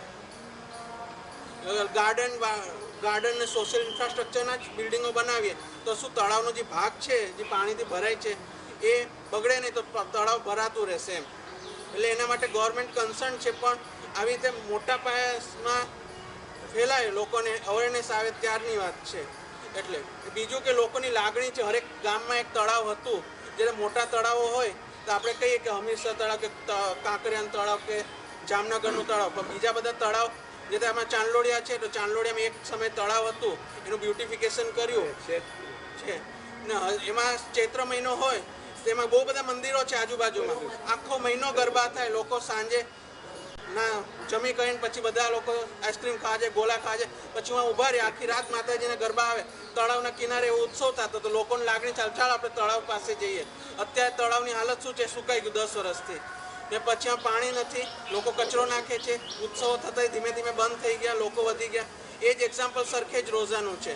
ગાર્ડન ને સોશિયલ ઇન્ફ્રાસ્ટ્રક્ચરના જ બિલ્ડિંગો બનાવીએ તો શું તળાવનો જે ભાગ છે જે પાણીથી ભરાય છે એ બગડે નહીં, તો તળાવ ભરાતું રહેશે એમ. એટલે એના માટે ગવર્મેન્ટ કન્સર્ન છે, પણ આવી રીતે મોટા પાયામાં ફેલાય, લોકોને અવેરનેસ આવે ત્યારની વાત છે. એટલે બીજું કે લોકોની લાગણી છે. હરેક ગામમાં એક તળાવ હતું. જ્યારે મોટા તળાવો હોય તો આપણે કહીએ કે હમીરસર તળાવ કે કાંકરિયાનું તળાવ કે જામનગરનું તળાવ, પણ બીજા બધા તળાવ જે આમાં ચાંદલોડિયા છે, તો ચાંદલોડિયામાં એક સમય તળાવ હતું, એનું બ્યુટિફિકેશન કર્યું છે ને એમાં ચૈત્ર મહિનો હોય તેમાં બહુ બધા મંદિરો છે આજુબાજુમાં, આખો મહિનો ગરબા થાય. લોકો સાંજે ના જમી કરીને પછી બધા લોકો આઈસ્ક્રીમ ખાવા જાય, ગોલા ખાવા જાય, પછી હું ઊભા રહે આખી રાત માતાજીના ગરબા આવે. તળાવના કિનારે એવો ઉત્સવ થતો તો લોકોની લાગણી ચાલ આપણે તળાવ પાસે જઈએ. અત્યારે તળાવની હાલત શું છે? સુકાઈ ગયું 10 વર્ષથી. ને પછી આ પાણી નથી, લોકો કચરો નાખે છે, ઉત્સવો થતા ધીમે ધીમે બંધ થઈ ગયા, લોકો વધી ગયા. એ જ એક્ઝામ્પલ સરખેજ રોઝાનું છે.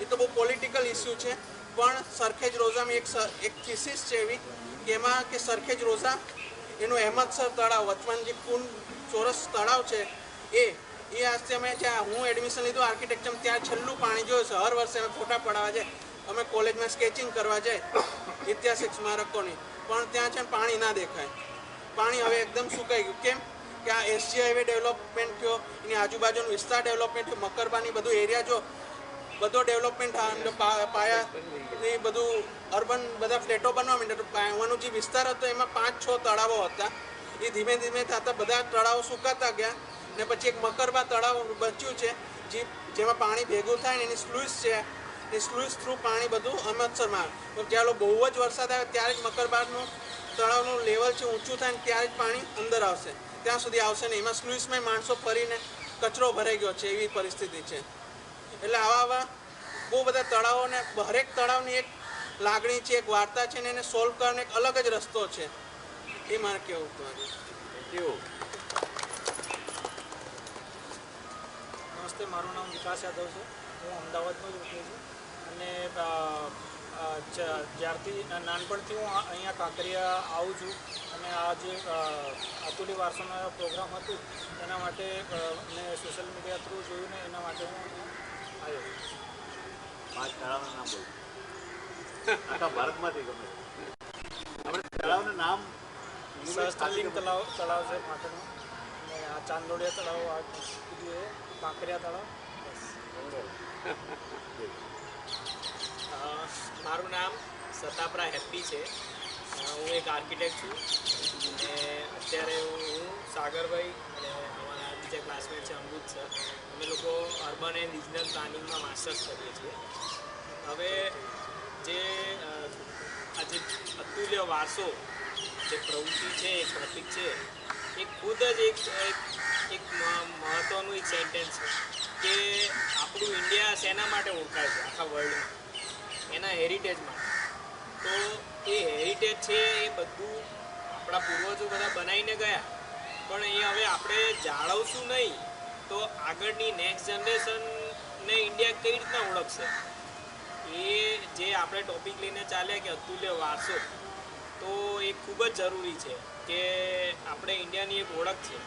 એ તો બહુ પોલિટિકલ ઇસ્યુ છે, પણ સરખેજ રોઝામાં એક થીસીસ છે એવી કે એમાં કે સરખેજ રોઝા એનું અહેમદસર તળાવ વચમાં જે કુંડ ચોરસ તળાવ છે એ આજથી અમે જ્યાં હું એડમિશન લીધું આર્કિટેક્ચર ત્યાં છેલ્લું પાણી જોયું છે. હર વર્ષે અમે ફોટા પડાવવા જાય, અમે કોલેજમાં સ્કેચિંગ કરવા જાય ઐતિહાસિક સ્મારકોની, પણ ત્યાં છે પાણી ના દેખાય. પાણી હવે એકદમ સુકાઈ ગયું. કેમ કે આ એસજી હાઈવે ડેવલપમેન્ટ થયો, એની આજુબાજુનો વિસ્તાર ડેવલપમેન્ટ થયો, મકરબાની બધું એરિયા જો બધો ડેવલપમેન્ટ પાયા એ બધું અર્બન બધા ફ્લેટો બનવા માંડ્યા. તો પાયાનો જે વિસ્તાર હતો એમાં 5-6 તળાવો હતા. એ ધીમે ધીમે થતાં બધા તળાવો સુકાતા ગયા ને પછી એક મકરબા તળાવ બચ્યું છે જેમાં પાણી ભેગું થાય ને એની સ્લુઇસ છે. એ સ્લુઇસ થ્રુ પાણી બધું અમૃતસરમાં તો જ્યારે બહુ જ વરસાદ આવે ત્યારે જ મકરબાનું તળાવનું લેવલ છે ઊંચું થાય ને ત્યારે જ પાણી અંદર આવશે, ત્યાં સુધી આવશે નહીં. એમાં સ્લુઇસમાં માણસો ફરીને કચરો ભરાઈ ગયો છે એવી પરિસ્થિતિ છે. એટલે આવા બહુ બધા તળાવોને હરેક તળાવની એક લાગણી છે, એક વાર્તા છે ને એને સોલ્વ કરવાનો એક અલગ જ રસ્તો છે. એ મારે કહેવું હતું. નમસ્તે, મારું નામ વિકાસ યાદવ છે. હું અમદાવાદનો જ વતની છું અને જ્યારથી નાનપણથી હું અહીંયા કાંકરિયા આવું છું અને આ જે અતુલ્ય વારસોનો પ્રોગ્રામ હતું એના માટે મેં સોશિયલ મીડિયા થ્રુ જોયું ને એના માટે હું આવ્યો. 5 તળાવના નામ બોલો. આખા ભારતમાંથી ગમે આપણે તળાવનું નામ સહસ્ત્રલિંગ તળાવ છે માટેનું અને આ ચાંદોડિયા તળાવ આ કીધું એ કાંકરિયા તળાવ. મારું નામ સતાપરા હેપ્પી છે. હું એક આર્કિટેક્ટ છું અને અત્યારે હું સાગરભાઈ અને અમારા બીજા ક્લાસમેટ છે અમૃત સર, અમે લોકો અર્બન એન્ડ રિજનલ પ્લાનિંગમાં માસ્ટર્સ કરીએ છીએ. હવે જે આજે અતુલ્ય વારસો જે પ્રવૃત્તિ છે, એક પ્રતીક છે, એ ખુદ જ એક મહત્ત્વનું એક સેન્ટેન્સ છે કે આપણું ઇન્ડિયા શેના માટે ઓળખાય છે આખા વર્લ્ડમાં? એના હેરિટેજ માટે. તો એ હેરિટેજ છે એ બધું આપણા પૂર્વજો બધા બનાવીને ગયા, પણ એ હવે આપણે જાળવશું નહીં તો આગળની નેક્સ્ટ જનરેશનને ઇન્ડિયા કેવી રીતના ઓળખશે? એ જે આપણે ટોપિક લઈને ચાલ્યા કે અતુલ્ય વારસો, તો એ ખૂબ જ જરૂરી છે કે આપણે ઇન્ડિયાની એક ઓળખ છે.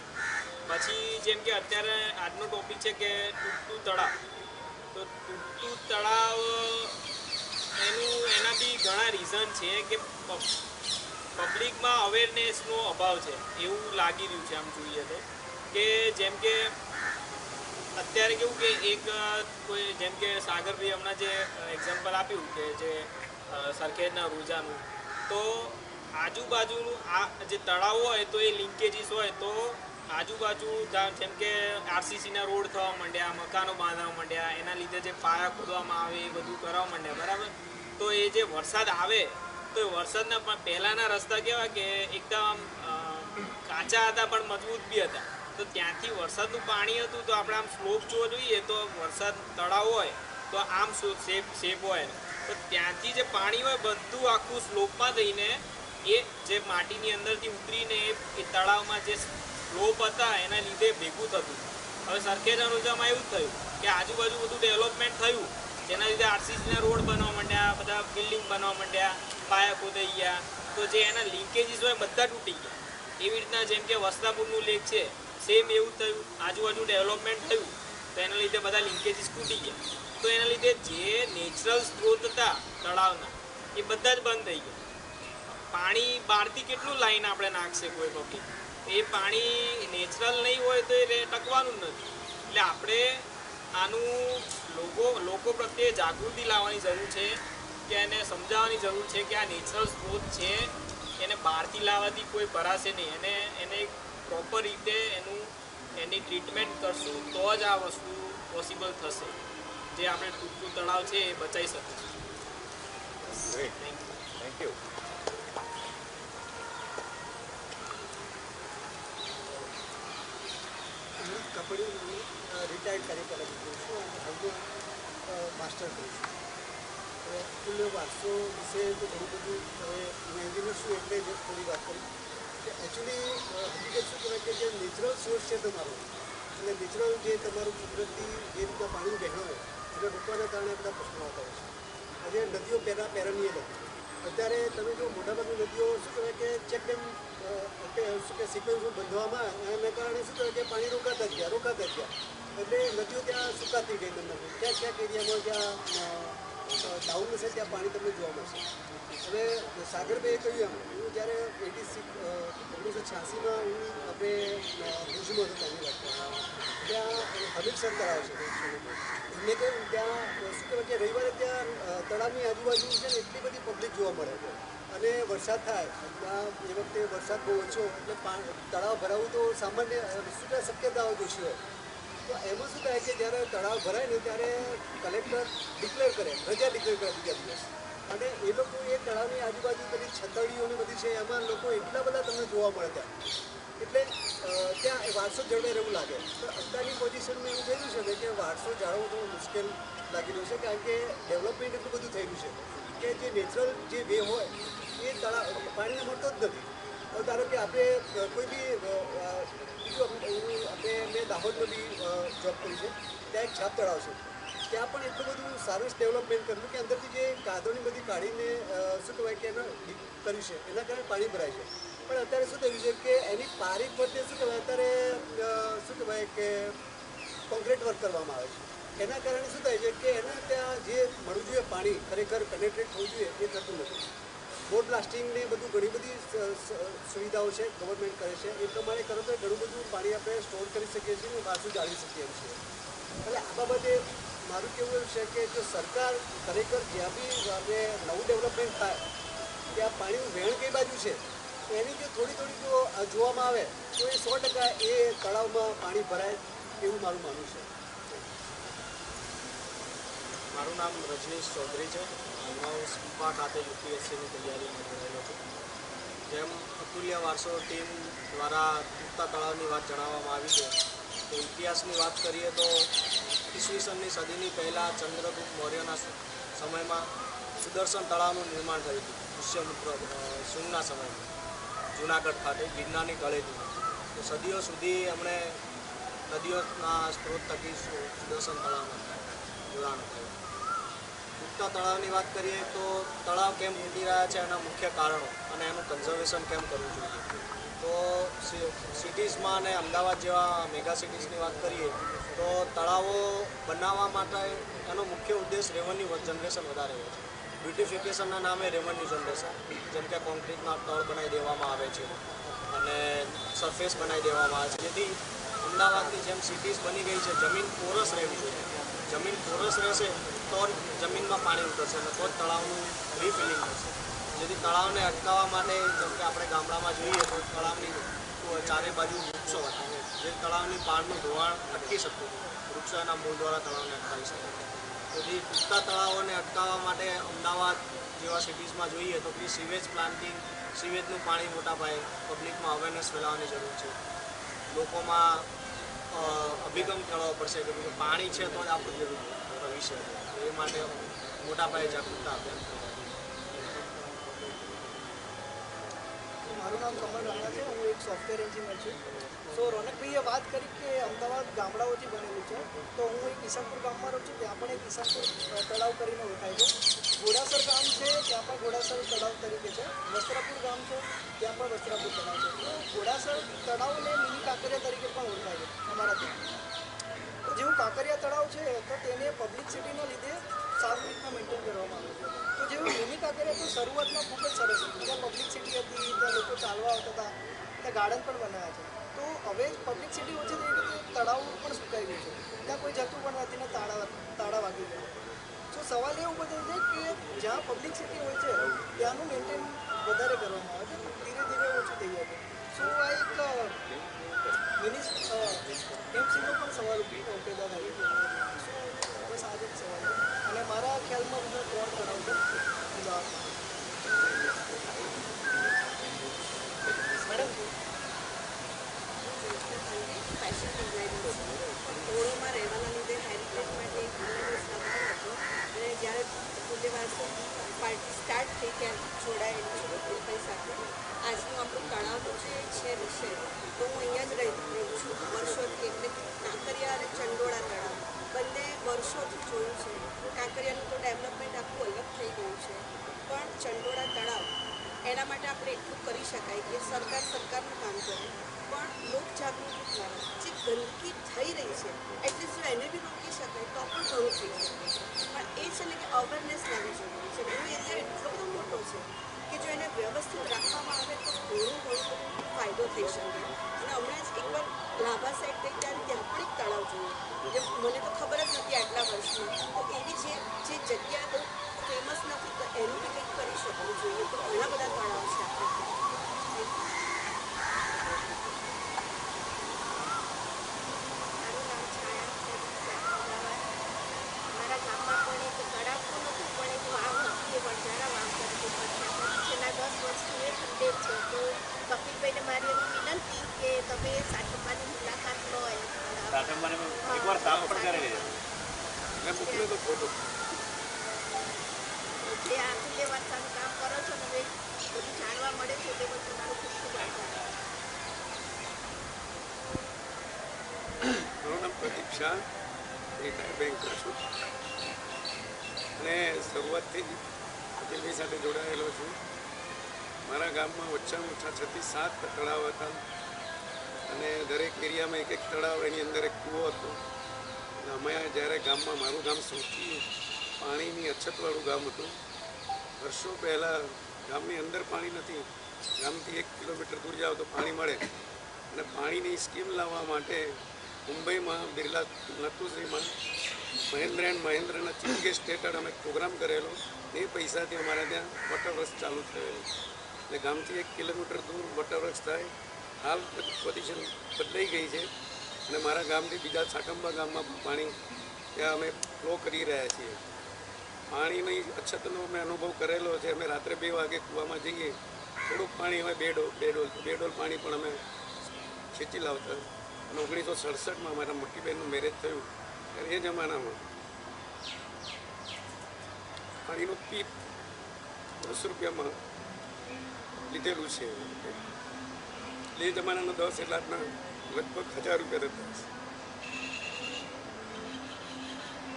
પછી જેમ કે અત્યારે આજનો ટોપિક છે કે તૂટતું તળાવ, તો તૂટતું તળાવ એના બી ઘણા રીઝન છે કે પબ્લિકમાં અવેરનેસનો અભાવ છે એવું લાગી રહ્યું છે આમ જોઈએ તો. કે જેમ કે અત્યારે કેવું કે એક કોઈ જેમ કે સાગરભાઈ હમણાં જે એક્ઝામ્પલ આપ્યું કે જે સરખેજના રોજાનું, તો આજુબાજુનું આ જે તળાવ હોય તો એ લિંકેજીસ હોય તો આજુબાજુ જેમ કે આરસીસીના રોડ થવા માંડ્યા, મકાનો બાંધવા માંડ્યા, એના લીધે જે પાયા ખોદવામાં આવે એ બધું કરવા માંડ્યા, બરાબર? તો એ જે વરસાદ આવે તો એ વરસાદના પહેલાંના રસ્તા કેવા કે એકદમ કાચા હતા પણ મજબૂત બી હતા. તો ત્યાંથી વરસાદનું પાણી હતું તો આપણે આમ સ્લોપ જોવો જોઈએ તો વરસાદ તળાવ હોય તો આમ શેપ હોય, તો ત્યાંથી જે પાણી હોય બધું આખું સ્લોપમાં થઈને એ જે માટીની અંદરથી ઉતરીને એ તળાવમાં જે સ્લોપ હતા એના લીધે ભેગું થતું. હવે સરખેજના રોજામાં એવું થયું કે આજુબાજુ બધું ડેવલપમેન્ટ થયું, જેના લીધે આરસીસીના રોડ બનવા માંડ્યા, બધા બિલ્ડિંગ બનવા માંડ્યા, પાયા ખોદાઈ ગયા, તો જે એના લિંકેજીસ હોય બધા તૂટી ગયા. એવી રીતના જેમ કે વસ્ત્રાપુરનું લેક છે, સેમ એવું થયું, આજુબાજુ ડેવલપમેન્ટ થયું તો એના લીધે બધા લિંકેજીસ તૂટી ગયા. તો એના લીધે જે નેચરલ સ્ત્રોત હતા તળાવના એ બધા જ બંધ થઈ ગયા. પાણી બહારથી કેટલું લાઈન આપણે નાખશે કોઈ પબ્લિક? એ પાણી નેચરલ નહીં હોય તો એ ટકવાનું જ નથી. એટલે આપણે આનું લોકો પ્રત્યે જાગૃતિ લાવવાની જરૂર છે કે એને સમજાવવાની જરૂર છે કે આ નેચરલ સ્ત્રોત છે, એને બહારથી લાવવાથી કોઈ ભરાશે નહીં, એને પ્રોપર રીતે એની ટ્રીટમેન્ટ કરશું તો જ આ વસ્તુ પોસિબલ થશે, જે આપણે તૂટતું તળાવ છે એ બચાવી શકીશું. Thank you. કપડી રિટાયર્ડ કાર્યપાલક છું અને હાલમાં માસ્ટર કરું છું. હવે અતુલ્ય વારસો વિશે તો ઘણું બધું, હવે હું એન્જિનિયર છું એટલે જ થોડી વાત કરી. કે એકચ્યુઅલી હકીકત શું કહેવાય કે જે નેચરલ સોર્સ છે તમારો અને નેચરલ જે તમારું કુદરતી જે રીતના પાણી વહેણ હોય એને રોકવાના કારણે બધા પ્રશ્નો આવતા હોય છે. આજે નદીઓ પેરાનીય નથી. અત્યારે તમે જો મોટાભાગની નદીઓ શું કહેવાય કે ચેકડેમ શું કે સિક્વન્સમાં બંધવામાં એના કારણે શું કહેવાય કે પાણી રોકાતા જ ગયા એટલે નદીઓ ત્યાં સુકાતી ગઈ તમને ક્યાંક એરિયામાં જ્યાં ડાઉન હશે ત્યાં પાણી તમને જોવા મળશે. હવે સાગરભાઈએ કહ્યું હું જ્યારે 1986માં હું આપણે ભુજમાં હતો ત્યાંની વાત ત્યાં હમીરસર તળાવ છે એમને કહ્યું ત્યાં શું કહેવાય કે રવિવારે ત્યાં તળાવની આજુબાજુ છે ને એટલી બધી પબ્લિક જોવા મળે છે અને વરસાદ થાય ત્યાં એ વખતે વરસાદ બહુ ઓછો એટલે તળાવ ભરાવું તો સામાન્ય શું કહે શક્યતાઓ ઓછી હોય. તો એમાં શું થાય કે જ્યારે તળાવ ભરાય ને ત્યારે કલેક્ટર ડિક્લેર કરે રજા ડિક્લેર કરે બીજા દિવસ અને એ લોકો એ તળાવની આજુબાજુ બધી છતડીઓને બધી છે એમાં લોકો એટલા બધા તમને જોવા મળે ત્યાં એટલે ત્યાં વારસો જળવાઈ રહેવું લાગે. તો અત્યારની પોઝિશનમાં એવું થયેલું છે કે વારસો જાળવવો થોડું મુશ્કેલ લાગી રહ્યું છે કારણ કે ડેવલપમેન્ટ એટલું બધું થયેલું છે કે જે નેચરલ જે વે હોય એ તળાવ પાણીને મળતો જ નથી. ધારો કે આપણે કોઈ બી બીજું આપણે મેં દાહોદમાં બી જોબ કરી છે ત્યાં એક છાપ તળાવ છે ત્યાં પણ એટલું બધું સરસ ડેવલપમેન્ટ કર્યું કે અંદરથી જે કાદવની બધી કાઢીને શું કહેવાય કે એના કર્યું છે એના કારણે પાણી ભરાય છે. પણ અત્યારે શું થયું છે કે એની પારી ફરતે શું કહેવાય અત્યારે શું કહેવાય કે કોન્ક્રીટ વર્ક કરવામાં આવે છે એના કારણે શું થાય છે કે એને ત્યાં જે મળવું જોઈએ પાણી ખરેખર પેનેટ્રેટ થવું જોઈએ એ થતું નથી. બોટ બ્લાસ્ટિંગ ને બધું ઘણી બધી સુવિધાઓ છે ગવર્મેન્ટ કરે છે એ પ્રમાણે કરો તો ઘણું બધું પાણી આપણે સ્ટોર કરી શકીએ છીએ અને પાછું જાળવી શકીએ છીએ. એટલે આ બાબતે મારું કહેવું એવું છે કે જો સરકાર ખરેખર જ્યાં બી આપણે નવું ડેવલપમેન્ટ થાય ત્યાં પાણીનું વહેણ કઈ બાજુ છે એની જો થોડી જો જોવામાં આવે તો એ 100% એ તળાવમાં પાણી ભરાય એવું મારું માનવું છે. મારું નામ રજનીશ ચૌધરી છે. હું સ્પા ખાતે UPSCની તૈયારીમાં જોડાયેલો છું. જેમ અતુલ્ય વારસો ટીમ દ્વારા તૂટતા તળાવની વાત જણાવવામાં આવી છે તો ઇતિહાસની વાત કરીએ તો ઈસવીસનની સદીની પહેલાં ચંદ્રગુપ્ત મૌર્યના સમયમાં સુદર્શન તળાવનું નિર્માણ થયું હતું પુષ્યમુત્ર શુંગના સમયમાં જૂનાગઢ ખાતે ગિરનારની ગળેથી. તો સદીઓ સુધી એમણે નદીઓના સ્ત્રોત થકી સુદર્શન તળાવમાં જોડાણ થયું. તૂટતા તળાવની વાત કરીએ તો તળાવ કેમ તૂટી રહ્યા છે એના મુખ્ય કારણો અને એનું કન્ઝર્વેશન કેમ કરવું જોઈએ. તો સિટીઝમાં અને અમદાવાદ જેવા મેગા સિટીઝની વાત કરીએ તો તળાવો બનાવવા માટે એનો મુખ્ય ઉદ્દેશ રેવન્યુ જનરેશન વધારે હોય છે. બ્યુટિફિકેશનના નામે રેવન્યુ જનરેશન જેમ કે કોન્ક્રીટના તળ બનાવી દેવામાં આવે છે અને સરફેસ બનાવી દેવામાં આવે છે જેથી અમદાવાદની જેમ સિટીઝ બની ગઈ છે જમીન પોરસ રહેવી જોઈએ. જમીન પોરસ રહેશે તો જમીનમાં પાણી ઉતરશે અને તો જ તળાવનું રિફિલિંગ થશે. જેથી તળાવને અટકાવવા માટે જેમ કે આપણે ગામડામાં જોઈએ તો તળાવની ચારે બાજુ વૃક્ષો હતા જે તળાવની પાળનું ધોવાણ અટકી શકતું હતું. વૃક્ષો એના મૂળ દ્વારા તળાવને અટકાવી શકે. તેથી તૂટતા તળાવોને અટકાવવા માટે અમદાવાદ જેવા સિટીઝમાં જોઈએ તો કે સીવેજ પ્લાન્ટિંગ સીવેજનું પાણી મોટા પાયે પબ્લિકમાં અવેરનેસ ફેલાવવાની જરૂર છે. લોકોમાં અભિગમ કરવો પડશે કે પાણી છે તો જ આપણું ભવિષ્ય છે. એ માટે મોટા પાયે જાગૃતતા અભિયાન કરવા. મારું નામ કમલ રાણા છે. હું એક સોફ્ટવેર એન્જિનિયર છું. સો રોનકભાઈએ વાત કરી કે અમદાવાદ ગામડાઓથી બનેલું છે તો હું એક ઈસનપુર ગામમાં રહું છું ત્યાં પણ એક ઈસનપુર તળાવ કરીને ઓળખાય છે. ઘોડાસર ગામ છે ત્યાં પણ ઘોડાસર તળાવ તરીકે છે. વસ્ત્રાપુર ગામ છે ત્યાં પણ વસ્ત્રાપુર તળાવ છે. તો ઘોડાસર તળાવને મિની કાંકરિયા તરીકે પણ ઓળખાય છે અમારા ત્યાં. તો જેવું કાંકરિયા તળાવ છે તો તેને પબ્લિક સિટીના લીધે સારી રીતના મેન્ટેન કરવામાં આવે છે. તો જેવું મિની કાંકરિયા તો શરૂઆતમાં ખૂબ જ સરસ હતું. ત્યાં પબ્લિક સિટી હતી, ત્યાં લોકો ચાલવા આવતા હતા, ત્યાં ગાર્ડન પણ બનાવ્યા છે. તો હવે પબ્લિક સિટી ઓછી થઈ ગઈ તો તળાવ પણ સુકાઈ ગયું છે. ત્યાં કોઈ જતું પણ નથી ને તાળા વાગી ગયા. તો સવાલ એવું બધો છે કે જ્યાં પબ્લિક સિટી હોય છે ત્યાંનું મેન્ટેન વધારે કરવામાં આવે છે ધીરે ધીરે ઓછું થઈ જાય છે. સો આ એક એમસીનો પણ સવાલ પેદા થાય છે. સો બસ આ જ એક સવાલ છે અને મારા ખ્યાલમાં બીજા 3 તળાવ છે અમદાવાદમાં. મેડમ ફેશન ડિઝાઇનર છું. ઓળોમાં રહેવાના લીધે હેરિટેજ માટે એક બિઝનેસ નંબર હતો અને જ્યારે અતુલ્ય વારસો પાર્ટી સ્ટાર્ટ થઈ ત્યાં જોડાયેલી છું લોકો સાથે. આજનું આપણું તળાવ છે છે તો હું અહીંયા જ રહું છું વર્ષોથી. એટલે કાંકરિયા અને ચંડોળા તળાવ બંને વર્ષોથી જોયું છે. કાંકરિયાનું તો ડેવલપમેન્ટ આખું અલગ થઈ ગયું છે, પણ ચંડોળા તળાવ એના માટે આપણે એટલું કરી શકાય કે સરકારનું કામ કરે, પણ લોકજાગૃતિ દ્વારા જે ગંદકી થઈ રહી છે એટલીસ્ટ જો એને બી રોકી શકાય તો પણ ઘણું થઈ શકે. પણ એ છે ને કે અવેરનેસ લાવવી જરૂરી છે. એનો એરિયા એટલો બધો મોટો છે કે જો એને વ્યવસ્થિત રાખવામાં આવે તો ઘણો ફાયદો થઈ શકે. અને હમણાં જ એકવાર લાભા સાઈડ ગઈ ત્યારે ત્યાં પણ એક તળાવ જોયું, જે મને તો ખબર જ નથી આટલા વર્ષમાં. તો એવી જે જગ્યા બહુ ફેમસ નથી તો એનું બી કંઈક કરી શકવું જોઈએ. તો ઘણા બધા તળાવ છે આપણે. મારું નામ છાયા મારા ગામમાં પણ એક તળાવ તો નથી પણ એક વાવ હતી, એ વણઝારા વાવ તરીકે પ્રખ્યાત હતી. છેલ્લા 10 વર્ષથી એ ખંડેર છે. તો કપિલભાઈને મારી એવી વિનંતી કે તમે સાઠંબાની મુલાકાત લો. એકવાર સાફ પણ કરેલી છે. મેં મોકલ્યો તો ફોટો. જે આતુલ્ય વાર્તાનું કામ કરો છો ને બધું જાણવા મળે છે તે બધું મારું ખૂબ ખૂબ આભાર. મારું નામ પ્રદીપ શાહ, રિટાયર બેંકમાં છું અને શરૂઆતથી જ અતુલભાઈ સાથે જોડાયેલો છું. મારા ગામમાં ઓછામાં ઓછા 6 થી 7 તળાવ હતા અને દરેક એરિયામાં એક તળાવ, એની અંદર એક કૂવો હતો. અને અમે જ્યારે ગામમાં, મારું ગામ સૌથી પાણીની અછતવાળું ગામ હતું. વર્ષો પહેલાં ગામની અંદર પાણી નથી, ગામથી 1 કિલોમીટર દૂર જાઓ તો પાણી મળે. અને પાણીની સ્કીમ લાવવા માટે મુંબઈમાં બિરલા નતુશ્રીમાં મહેન્દ્રના ચીફ ગેસ્ટ હેઠળ અમે પ્રોગ્રામ કરેલો. એ પૈસાથી અમારા ત્યાં વોટરવર્ક્સ ચાલુ થયેલું. એટલે ગામથી 1 કિલોમીટર દૂર વોટરવર્ક્સ થાય. હાલ પોઝિશન બદલાઈ ગઈ છે અને મારા ગામથી બીજા સાટંબા ગામમાં પાણી ત્યાં અમે ફ્લો કરી રહ્યા છીએ. પાણીની અછતનો અમે અનુભવ કરેલો છે. અમે રાત્રે 2 વાગે કૂવામાં જઈએ, થોડુંક પાણી અમે બે ડોલ પાણી પણ અમે ખેંચી લાવતા. અને 1967માં મારા મોટી બહેનનું મેરેજ થયું ત્યારે એ જમાનામાં પાણીનું પીપ 10 રૂપિયામાં લીધેલું છે. એ જમાનાના 10 એટલે આજના લગભગ 1000 રૂપિયા થતા.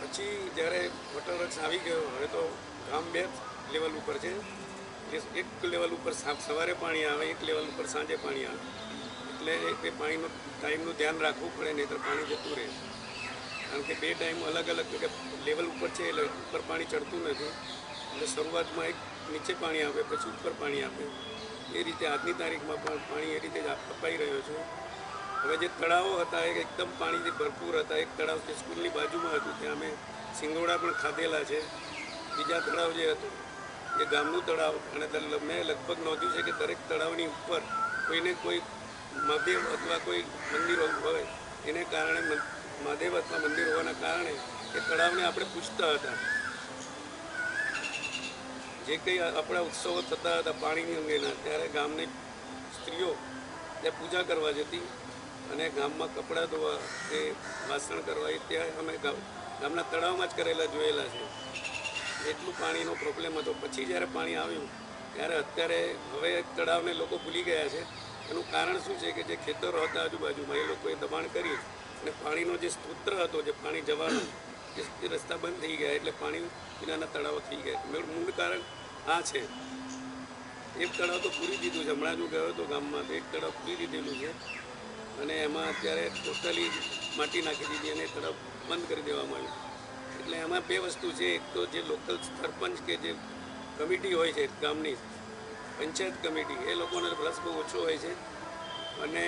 પછી જ્યારે વોટરવર્ક્સ આવી ગયો, હવે તો ગામ 2 લેવલ ઉપર છે. એક લેવલ ઉપર સવારે પાણી આવે, એક લેવલ ઉપર સાંજે પાણી આવે. એટલે એ પાણીનું ટાઈમનું ધ્યાન રાખવું પડે, નહીં તો પાણી જતું રહે. કારણ કે 2 ટાઈમ અલગ અલગ લેવલ ઉપર છે એટલે ઉપર પાણી ચડતું નથી. એટલે શરૂઆતમાં એક નીચે પાણી આપે, પછી ઉપર પાણી આપે. એ રીતે આજની તારીખમાં પણ પાણી એ રીતે જ અપાઈ રહ્યો છે. હવે જે તળાવો હતા એ એકદમ પાણીથી ભરપૂર હતા. એક તળાવ જે સ્કૂલની બાજુમાં હતું ત્યાં અમે સિંગોડા પણ ખાધેલા છે. બીજા તળાવ જે હતું એ ગામનું તળાવ, અને મેં લગભગ નોંધ્યું છે કે દરેક તળાવની ઉપર કોઈને કોઈ મહાદેવ અથવા કોઈ મંદિર હોય એને કારણે, મહાદેવ અથવા મંદિર હોવાના કારણે એ તળાવને આપણે પૂછતા હતા. જે કંઈ આપણા ઉત્સવો થતા હતા પાણીની અંગેના, ત્યારે ગામની સ્ત્રીઓ ત્યાં પૂજા કરવા જતી અને ગામમાં કપડાં ધોવા કે વાસણ કરવા એ ત્યાં અમે ગામના તળાવમાં જ કરેલા જોયેલા છે. એટલું પાણીનો પ્રોબ્લેમ હતો. પછી જ્યારે પાણી આવ્યું ત્યારે અત્યારે હવે તળાવને લોકો ભૂલી ગયા છે. એનું કારણ શું છે કે જે ખેતરો હતા આજુબાજુમાં એ લોકોએ દબાણ કરી અને પાણીનો જે સ્ત્રોત હતો, જે પાણી જવાનો એ રસ્તા બંધ થઈ ગયા, એટલે પાણી વિનાના તળાવો થઈ ગયા. મૂળ કારણ આ છે. એક તળાવ તો પૂરી દીધું છે. હમણાં હું ગયો હતો ગામમાં તો એક તળાવ પૂરી દીધેલું છે અને એમાં અત્યારે ટોટલી માટી નાખી દીધી અને તળાવ બંધ કરી દેવામાં આવ્યું. એટલે એમાં 2 વસ્તુ છે. એક તો જે લોકલ સરપંચ કે જે કમિટી હોય છે ગામની પંચાયત કમિટી, એ લોકોને રસ બહુ ઓછો હોય છે. અને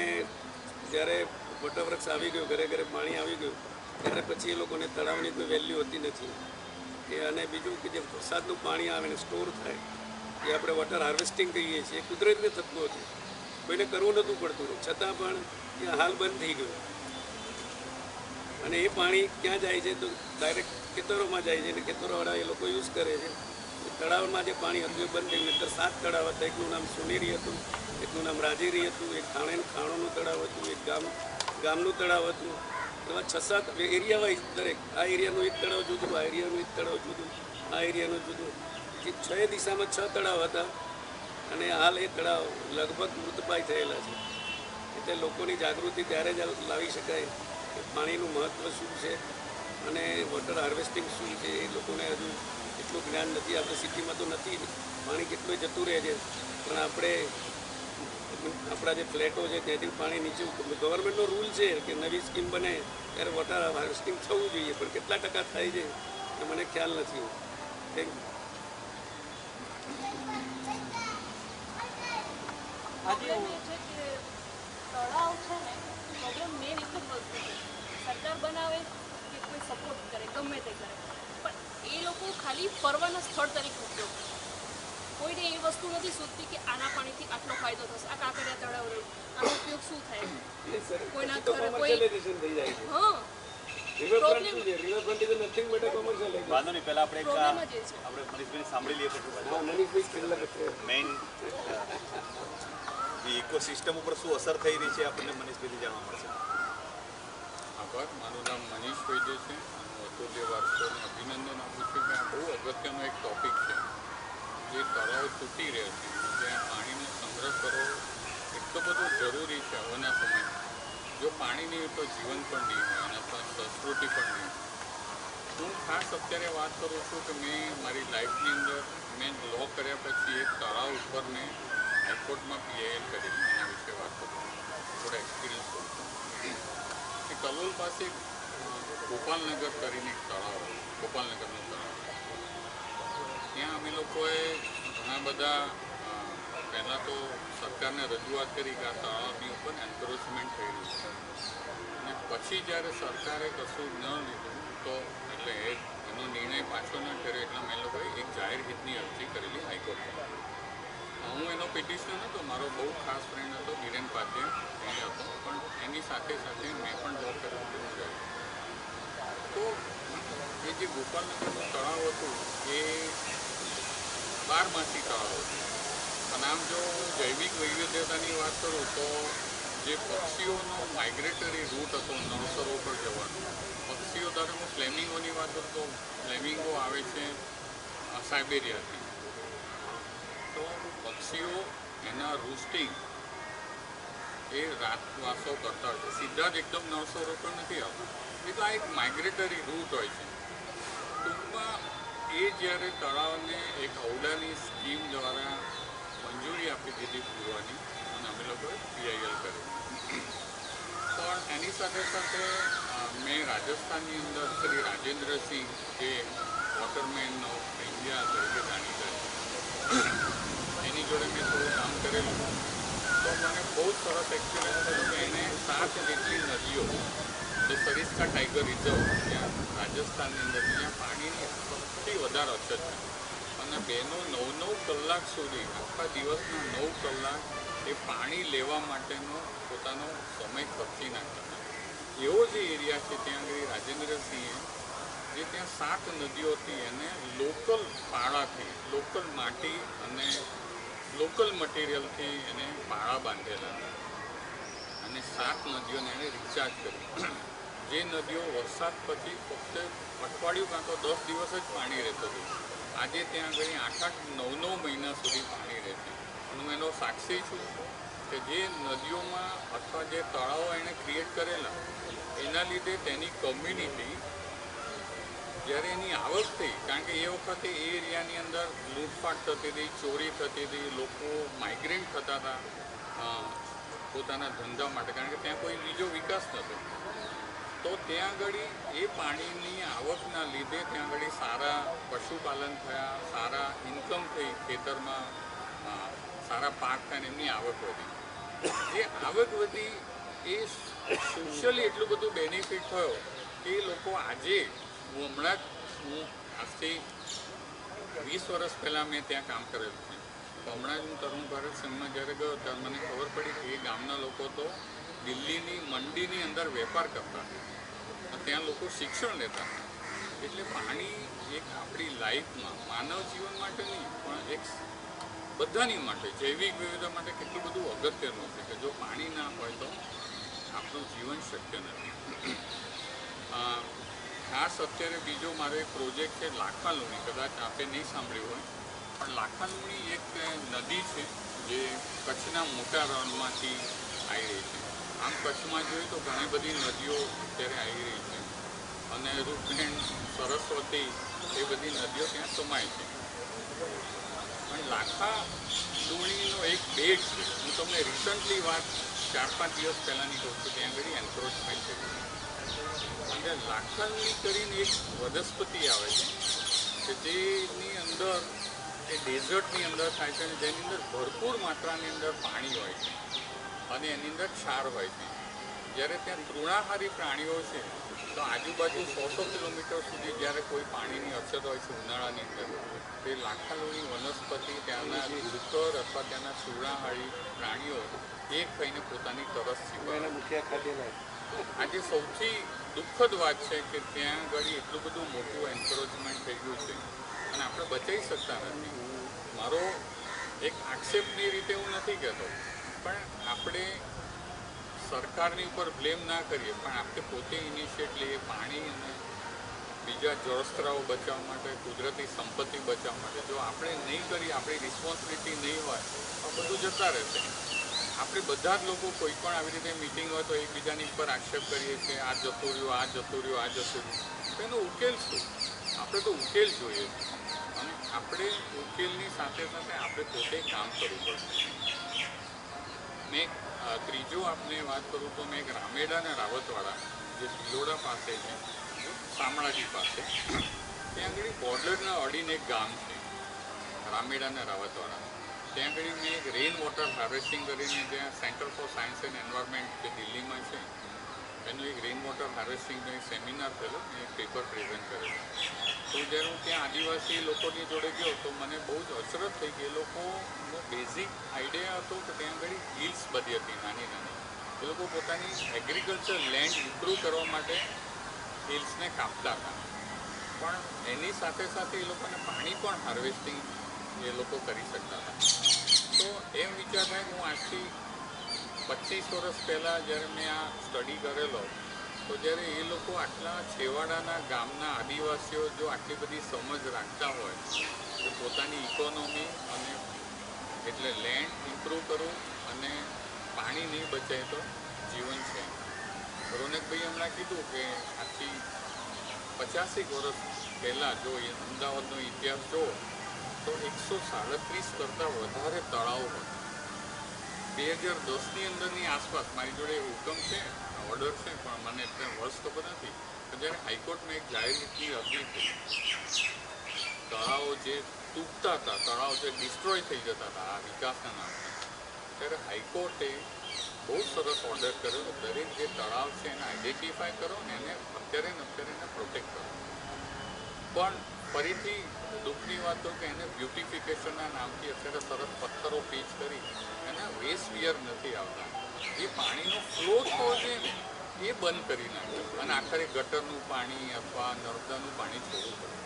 જ્યારે વોટરવર્ક્સ આવી ગયું, ઘરે ઘરે પાણી આવી ગયું, ત્યારે પછી એ લોકોને તળાવની કોઈ વેલ્યુ હોતી નથી. અને બીજું કે જે વરસાદનું પાણી આવે ને સ્ટોર થાય, એ આપણે વોટર હાર્વેસ્ટિંગ કહીએ છીએ, એ કુદરતને થતું હતું. કોઈને કરવું નહોતું પડતું, છતાં પણ એ હાલ બંધ થઈ ગયું. અને એ પાણી ક્યાં જાય છે તો ડાયરેક્ટ ખેતરોમાં જાય છે અને ખેતરોવાળા એ લોકો યુઝ કરે છે. તળાવમાં જે પાણી હતું એ બંધ થયું. નહીંતર 7 તળાવ હતા. એકનું નામ સોનેરી હતું, એકનું નામ રાજેરી હતું, એક ખાણોનું તળાવ હતું, એક ગામનું તળાવ હતું. એવા 6-7 એરિયા વાઇઝ દરેક, આ એરિયાનું એક તળાવ જુદું, આ એરિયાનું એક તળાવ જુદું, આ એરિયાનું જુદું. જે 6 દિશામાં 6 તળાવ હતા અને હાલ એ તળાવ લગભગ મૃતપાય થયેલા છે. એટલે લોકોની જાગૃતિ ત્યારે જ લાવી શકાય કે પાણીનું મહત્ત્વ શું છે અને વોટર હાર્વેસ્ટિંગ શું છે. એ લોકોને હજુ એટલું જ્ઞાન નથી. આપણે સિટીમાં તો નથી જ, પાણી કેટલું જતું રહે છે, પણ આપણે આપણા જે ફ્લેટો છે ત્યાંથી પાણી નીચે ગવર્મેન્ટનો રૂલ છે કે નવી સ્કીમ બને ત્યારે વોટર હાર્વેસ્ટિંગ થવું જોઈએ, પણ કેટલા ટકા થાય છે એ મને ખ્યાલ નથી. Thank you. પ્રોબ્લેમ એ છે કે તળાવ છે ને, પ્રોબ્લેમ મેન એક જ વસ્તુ છે, સરકાર બનાવે કે કોઈ સપોર્ટ કરે ગમે તે કરે, પણ એ લોકો ખાલી ફરવાના સ્થળ તરીકે ઉપયોગ કરે. કોઈને એ વસ્તુ નથી શોધતી કે આના પાણીથી આટલો ફાયદો થશે, આ કાંકરિયા તળાવ રહ્યું આનો ઉપયોગ શું થાય, કોઈના ઘરે કોઈ હા વાંધો નહીં. પહેલાં આપણે આપણે મનીષભાઈને સાંભળી લઈએ પછી મેઇન ઇકોસિસ્ટમ ઉપર શું અસર થઈ રહી છે આપણને મનીષભાઈથી જાણવા મળશે. આભાર. મારું નામ મનીષ વૈદ્ય છે. હું અતુલ્ય વારસોને અભિનંદન આપું છું કે આ બહુ અગત્યનો એક ટૉપિક છે. જે તળાવ તૂટી રહ્યા છે, ત્યાં પાણીનો સંગ્રહ કરવો એટલો બધો જરૂરી છે હવેના સમયમાં. જો પાણી નહીં હોય તો જીવન પણ નહીં હોય અને સંસ્કૃતિ પણ નહીં. હું ખાસ અત્યારે વાત કરું છું કે મેં મારી લાઈફની અંદર મેં લો કર્યા પછી એક તળાવ ઉપર મેં હાઈકોર્ટમાં PIL કરી, એના વિશે વાત કરું, થોડા એક્સપિરિયન્સ કરું છું. એ કલોલ પાસે ગોપાલનગર કરીને એક તળાવ, ગોપાલનગરનું તળાવ, ત્યાં અમે લોકોએ ઘણા બધા પહેલાં તો સરકારને રજૂઆત કરી કે આ તળાવની ઉપર એન્ક્રોચમેન્ટ થઈ રહ્યું છે, અને પછી જ્યારે સરકારે કશું ન લીધું તો એટલે એનો નિર્ણય પાછો ન કર્યો એટલે અમે લોકોએ એક જાહેર હિતની અરજી કરેલી હાઈકોર્ટમાં. હું એનો પિટિશનર હતો, મારો બહુ ખાસ ફ્રેન્ડ હતો બીરેન પાધ્ય, એ હતો, પણ એની સાથે સાથે મેં પણ લો કરેલું છે. તો એ જે ગોપાલનગરનું તળાવ હતું એ 12માસી તળાવ હતું. અને આમ જો જૈવિક વૈવિધ્યતાની વાત કરું તો જે પક્ષીઓનો માઇગ્રેટરી રૂટ હતો નળસરો પર જવાનો, પક્ષીઓ ધારો હું ફ્લેમિંગોની વાત કરું તો ફ્લેમિંગો આવે છે સાઇબેરિયાથી, તો પક્ષીઓ એના રૂસ્ટિંગ એ રાતવાસો કરતા હોય છે, સીધા જ એકદમ નળસરો પર નથી આવતા. એટલે આ એક માઇગ્રેટરી રૂટ હોય છે. ટૂંકમાં એ જ્યારે તળાવને એક ઔડાની સ્કીમ દ્વારા મંજૂરી આપી દીધી પૂરવાની અને અમે લોકોએ PIL કર્યું. પણ એની સાથે સાથે મેં રાજસ્થાનની અંદર શ્રી રાજેન્દ્રસિંહ જે વોટરમેન ઓફ ઇન્ડિયા તરીકે જાણીતા છે, એની જોડે મેં થોડું કામ કરેલું. તો મને બહુ જ સરસ એક્સપિરિયન્સ થયો કે એને 7 જેટલી નદીઓ, જે સરિસ્કા ટાઈગર રિઝર્વ ત્યાં રાજસ્થાનની અંદર જ્યાં પાણીની સૌથી વધારે અછત છે, અને બહેનો 9-9 કલાક સુધી આખા દિવસના 9 કલાક એ પાણી લેવા માટેનો પોતાનો સમય ખર્ચી નાખતા. એવો જે એરિયા છે ત્યાં આગળ રાજેન્દ્રસિંહે જે ત્યાં 7 નદીઓ હતી એને લોકલ પાળાથી, લોકલ માટી અને લોકલ મટીરિયલથી એને પાળા બાંધેલા અને 7 નદીઓને એને રિચાર્જ કરી. જે નદીઓ વરસાદ પછી ફક્ત અઠવાડિયું કાં તો 10 દિવસ જ પાણી રહેતું હતું, આજે ત્યાં આગળ 8-8, 9-9 મહિના સુધી પાણી રહે છે. હું એનો સાક્ષી છું કે જે નદીઓમાં અથવા જે તળાવો એણે ક્રિએટ કરેલા એના લીધે તેની કમ્યુનિટી જ્યારે એની આવક થઈ, કારણ કે એ વખતે એ એરિયાની અંદર લૂંટફાટ થતી હતી, ચોરી થતી હતી, લોકો માઇગ્રેન્ટ થતા હતા પોતાના ધંધા માટે, કારણ કે ત્યાં કોઈ બીજો વિકાસ નહોતો. તો ત્યાં આગળ એ પાણીની આવકના લીધે ત્યાં આગળ સારા પશુપાલન થયા, સારા ઇન્કમ થઈ, ખેતરમાં સારા પાક થયા, એમની આવક વધી. જે આવક વધી એ સોશિયલી એટલું બધું બેનિફિટ થયો કે એ લોકો આજે, હું આજથી 20 વર્ષ પહેલાં મેં ત્યાં કામ કરેલું છે. હમણાં જ હું તરુણ ભારત સંઘમાં જ્યારે ગયો ત્યારે મને ખબર પડી કે એ ગામના લોકો તો દિલ્હીની મંડીની અંદર વેપાર કરતા, ત્યાં લોકો શિક્ષણ લેતા. એટલે પાણી એક આપણી લાઈફમાં માનવ જીવન માટે નહીં પણ એક બધાની માટે, જૈવિક વિવિધતા માટે કેટલું બધું અગત્યનું છે કે જો પાણી ના હોય તો આપણું જીવન શક્ય નથી. ખાસ અત્યારે બીજો મારો એક પ્રોજેક્ટ છે લાખાલુણી, કદાચ આપે નહીં સાંભળ્યું હોય, પણ લાખાલુણી એક નદી છે જે કચ્છના મોટા રણમાંથી આવી રહી છે. આમ કચ્છમાં જોઈએ તો ઘણી બધી નદીઓ અત્યારે આવી રહી છે અને રૂપેણ, સરસ્વતી એ બધી નદીઓ ત્યાં સમાય છે. પણ લાખા ડુણીનો એક બેટ છે. હું તમને રિસન્ટલી વાત 4-5 દિવસ પહેલાંની કહું છું. ત્યાં આગળ એન્ક્રોચમેન્ટ થયું અને લાખાની કરીને એક વનસ્પતિ આવે છે કે જેની અંદર એ ડેઝર્ટની અંદર થાય છે અને જેની અંદર ભરપૂર માત્રાની અંદર પાણી હોય છે અને એની અંદર ક્ષાર હોય છે. જ્યારે ત્યાં તૃણાહારી પ્રાણીઓ છે તો આજુબાજુ 100 કિલોમીટર સુધી જ્યારે કોઈ પાણીની અછત હોય છે ઉનાળાની અંદર, તે લાખાલોની વનસ્પતિ ત્યાંના ડુક્કર અથવા ત્યાંના તૃણાહારી પ્રાણીઓ એ ખાઈને પોતાની તરસ છીપાવે. મુખ્ય ખાદ્ય આજે સૌથી દુઃખદ વાત છે કે ત્યાં આગળ એટલું બધું મોટું એન્કરેજમેન્ટ થઈ ગયું છે અને આપણે બચાવી શકતા નથી. મારો એક આક્ષેપની રીતે હું નથી કહેતો, પણ આપણે સરકારની ઉપર બ્લેમ ના કરીએ, પણ આપણે પોતે ઇનિશિયેટ લઈએ પાણી અને બીજા જળસ્ત્રાવો બચાવવા માટે, કુદરતી સંપત્તિ બચાવવા માટે. જો આપણે નહીં કરીએ, આપણી રિસ્પોન્સિબિલિટી નહીં હોય તો બધું જતા રહેશે. આપણે બધા જ લોકો કોઈ પણ આવી રીતે મિટિંગ હોય તો એકબીજાની ઉપર આક્ષેપ કરીએ કે આ જતું રહ્યું, આ જતું રહ્યું, આ જતું રહ્યું. તો એનો ઉકેલ શું? આપણે તો ઉકેલ જોઈએ અને આપણે ઉકેલની સાથે સાથે આપણે પોતે કામ કરવું પડશે. મેં ત્રીજો આપને વાત કરું તો મેં એક રામેડા અને રાવતવાડા જે ભિલોડા પાસે છે, શામળાજી પાસે, ત્યાં આગળ બોર્ડરના અડીને એક ગામ છે રામેડા અને રાવતવાડા. ત્યાં આગળ મેં એક રેઇન વોટર હાર્વેસ્ટિંગ કરીને ત્યાં centre for science and environment જે દિલ્હીમાં છે એનું એક રેઇન વોટર હાર્વેસ્ટિંગનો એક સેમિનાર થયેલો, મેં એક પેપર પ્રેઝન્ટ કરેલું. તો જ્યારે હું ત્યાં આદિવાસી લોકોની જોડે ગયો તો મને બહુ જ અચરજ થઈ ગઈ. એ લોકોનો બેઝિક આઈડિયા હતો કે ત્યાં આગળ હિલ્સ બધી હતી નાની નાની. એ લોકો પોતાની એગ્રીકલ્ચર લેન્ડ ઇમ્પ્રૂવ કરવા માટે હિલ્સને કાપતા હતા, પણ એની સાથે સાથે એ લોકોને પાણી પણ હાર્વેસ્ટિંગ એ લોકો કરી શકતા હતા. તો એમ વિચાર થાય કે હું આજથી 25 વર્ષ પહેલાં જ્યારે મેં આ સ્ટડી કરેલો, તો જ્યારે એ લોકો આટલા છેવાડાના ગામના આદિવાસીઓ જો આટલી બધી સમજ રાખતા હોય તો પોતાની ઇકોનોમી અને એટલે લેન્ડ ઇમ્પ્રૂવ કરવું અને પાણી નહીં બચાય તો જીવન છે. રોનકભાઈ હમણાં કીધું કે આજથી 50 વર્ષ પહેલાં જો અમદાવાદનો ઇતિહાસ જુઓ તો 137 કરતાં વધારે તળાવો હતા. 2010ની અંદરની આસપાસ મારી જોડે હુકમ છે, ઓર્ડર છે, પણ મને એટલે વર્ષ ખબર નથી. તો જ્યારે હાઈકોર્ટમાં એક જાહેરની અરજી થઈ, તળાવો જે તૂટતા હતા, તળાવો જે ડિસ્ટ્રોય થઈ જતા હતા આ વિકાસના નામે, ત્યારે હાઈકોર્ટે બહુ સરસ ઓર્ડર કર્યો, દરેક જે તળાવ છે એને આઈડેન્ટિફાય કરો ને એને અત્યારે એને પ્રોટેક્ટ કરો. પણ ફરીથી દુઃખની વાત તો કે એને બ્યુટિફિકેશનના નામથી અત્યારે સરસ પથ્થરો પીચ કરી એના વેસ્ટ વિયર નથી આવતા. એ પાણીનો ફ્લો થવો જોઈએ ને એ બંધ કરી નાખ્યો અને આખરે ગટરનું પાણી અથવા નર્મદાનું પાણી છોડવું પડે.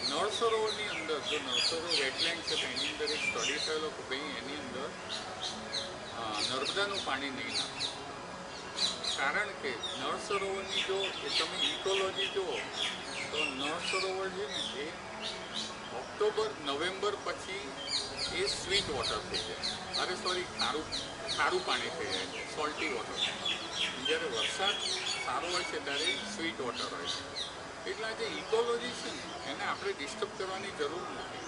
નળ સરોવરની અંદર જો નળ સરોવર વેટલેન્ડ છે તો એની અંદર એક સ્ટડી થયેલો કે ભાઈ એની અંદર નર્મદાનું પાણી નહીં નાખે, કારણ કે નળ સરોવરની જો એ તમે ઇકોલોજી જુઓ તો નળ સરોવર છે ને એ ઓક્ટોબર નવેમ્બર પછી એ સ્વીટ વોટર થઈ જાય, ખારું પાણી થઈ જાય છે, સોલ્ટી વોટર. જ્યારે વરસાદ સારો હોય છે ત્યારે સ્વીટ વોટર હોય છે. એટલે જે ઇકોલોજી છે ને એને આપણે ડિસ્ટર્બ કરવાની જરૂર નથી.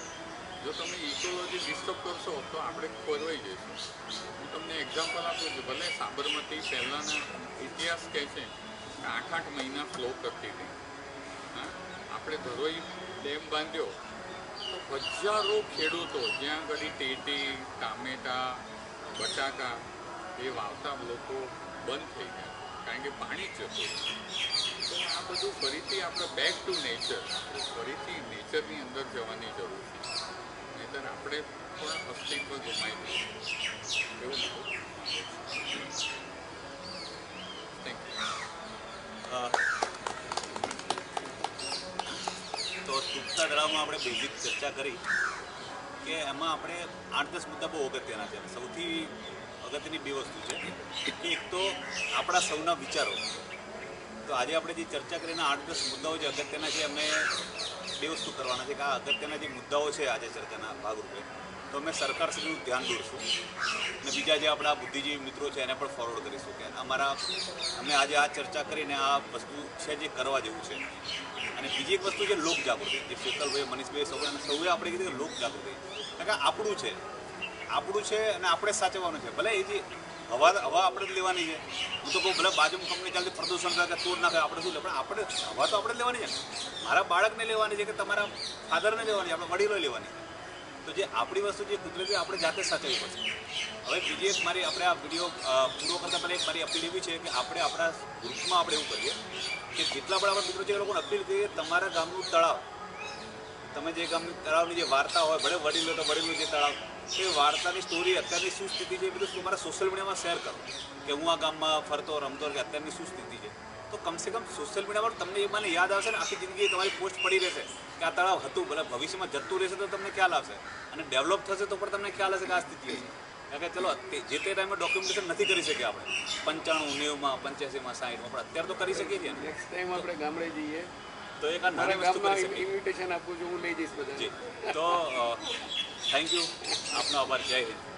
જો તમે ઇકોલોજી ડિસ્ટર્બ કરશો તો આપણે ખોરવાઈ જઈશું. હું તમને એક્ઝામ્પલ આપું છું. ભલે સાબરમતી પહેલાંના ઇતિહાસ કહે છે કે 8-8 મહિના ફ્લો કરતી હતી. આપણે ધરોઈ ડેમ બાંધ્યો તો હજારો ખેડૂતો જ્યાં આગળ ટેટી, ટામેટા, બટાકા એ વાવતા લોકો બંધ થઈ ગયા, કારણ કે પાણી જ જતું. તો આ બધું ફરીથી આપણે બેક ટુ નેચર, આપણે ફરીથી નેચરની અંદર જવાની જરૂર છે, નહીંતર આપણે પણ અસ્તિત્વ ગુમાવી દઈએ એવું મારું થેન્ક યુ. તો તૂટતા તળાવમાં આપણે બેઝિક ચર્ચા કરી કે એમાં આપણે 8-10 મુદ્દા બહુ અગત્યના છે. સૌથી અગત્યની બે વસ્તુ છે કે એક તો આપણા સૌના વિચારો. તો આજે આપણે જે ચર્ચા કરીને 8-10 મુદ્દાઓ જે અગત્યના છે એમને બે વસ્તુ કરવાના છે કે આ અગત્યના જે મુદ્દાઓ છે આજે ચર્ચાના ભાગરૂપે તો અમે સરકારશ્રીનું ધ્યાન દોરશું અને બીજા જે આપણા બુદ્ધિજીવી મિત્રો છે એને પણ ફોરવર્ડ કરીશું કે અમે આજે આ ચર્ચા કરીને આ વસ્તુ છે જે કરવા જેવું છે. અને બીજી એક વસ્તુ છે લોક જાગૃતિ, જે શીતલભાઈ, મનીષભાઈ, સૌએ આપણે કીધું કે લોક જાગૃતિ, કારણ કે આપણું છે અને આપણે સાચવવાનું છે. ભલે એ જે હવા આપણે જ લેવાની છે. હું તો કહું ભલે બાજુમાં કંપની ચાલતી પ્રદૂષણ કરે કે તોડ નાખે, આપણે શું લે, પણ આપણે હવા તો આપણે જ લેવાની છે ને. મારા બાળકને લેવાની છે કે તમારા ફાધરને લેવાની છે, આપણે વડીલો લેવાની છે. તો જે આપણી વસ્તુ જે કુદરતી આપણે જાતે સાચવવી પડશે. હવે બીજી એક મારી આપણે આ વિડીયો પૂરો કરતાં પહેલાં એક મારી અપીલ એવી છે કે આપણે આપણા ગ્રુપમાં આપણે એવું કરીએ કે જેટલા પણ આપણા મિત્રો છે એ લોકોને અપીલ કરીએ તમારા ગામનું તળાવ, તમે જે ગામની તળાવની જે વાર્તા હોય, ભલે વડીલો તો વડીલો જે તળાવ, એ વાર્તાની સ્ટોરી અત્યારની શું સ્થિતિ છે એ બધું તમારા સોશિયલ મીડિયામાં શેર કરો કે હું આ ગામમાં ફરતો રમતો કે અત્યારની શું સ્થિતિ છે. તો કમસે કમ સોશિયલ મીડિયા પર તમને એ મને યાદ આવશે ને, આખી જિંદગી તમારી પોસ્ટ પડી રહેશે કે આ તળાવ હતું. ભલે ભવિષ્યમાં જતું રહેશે તો તમને ખ્યાલ આવશે અને ડેવલપ થશે તો પણ તમને ખ્યાલ હશે કે આ સ્થિતિ હશે. કારણ કે ચલો જે તે ટાઈમે ડોક્યુમેન્ટેશન નથી કરી શકીએ આપણે 95, 90માં, 85માં, 60માં, પણ અત્યારે તો કરી શકીએ છીએ. નેક્સ્ટ ટાઈમ આપણે ગામડે જઈએ તો એક આ નાની વસ્તુ કરી શકીએ. ઇન્વિટેશન આપું છું, હું લઈ જઈશ બધા. તો થેન્ક યુ, આપનો આભાર. જય હિન્દ.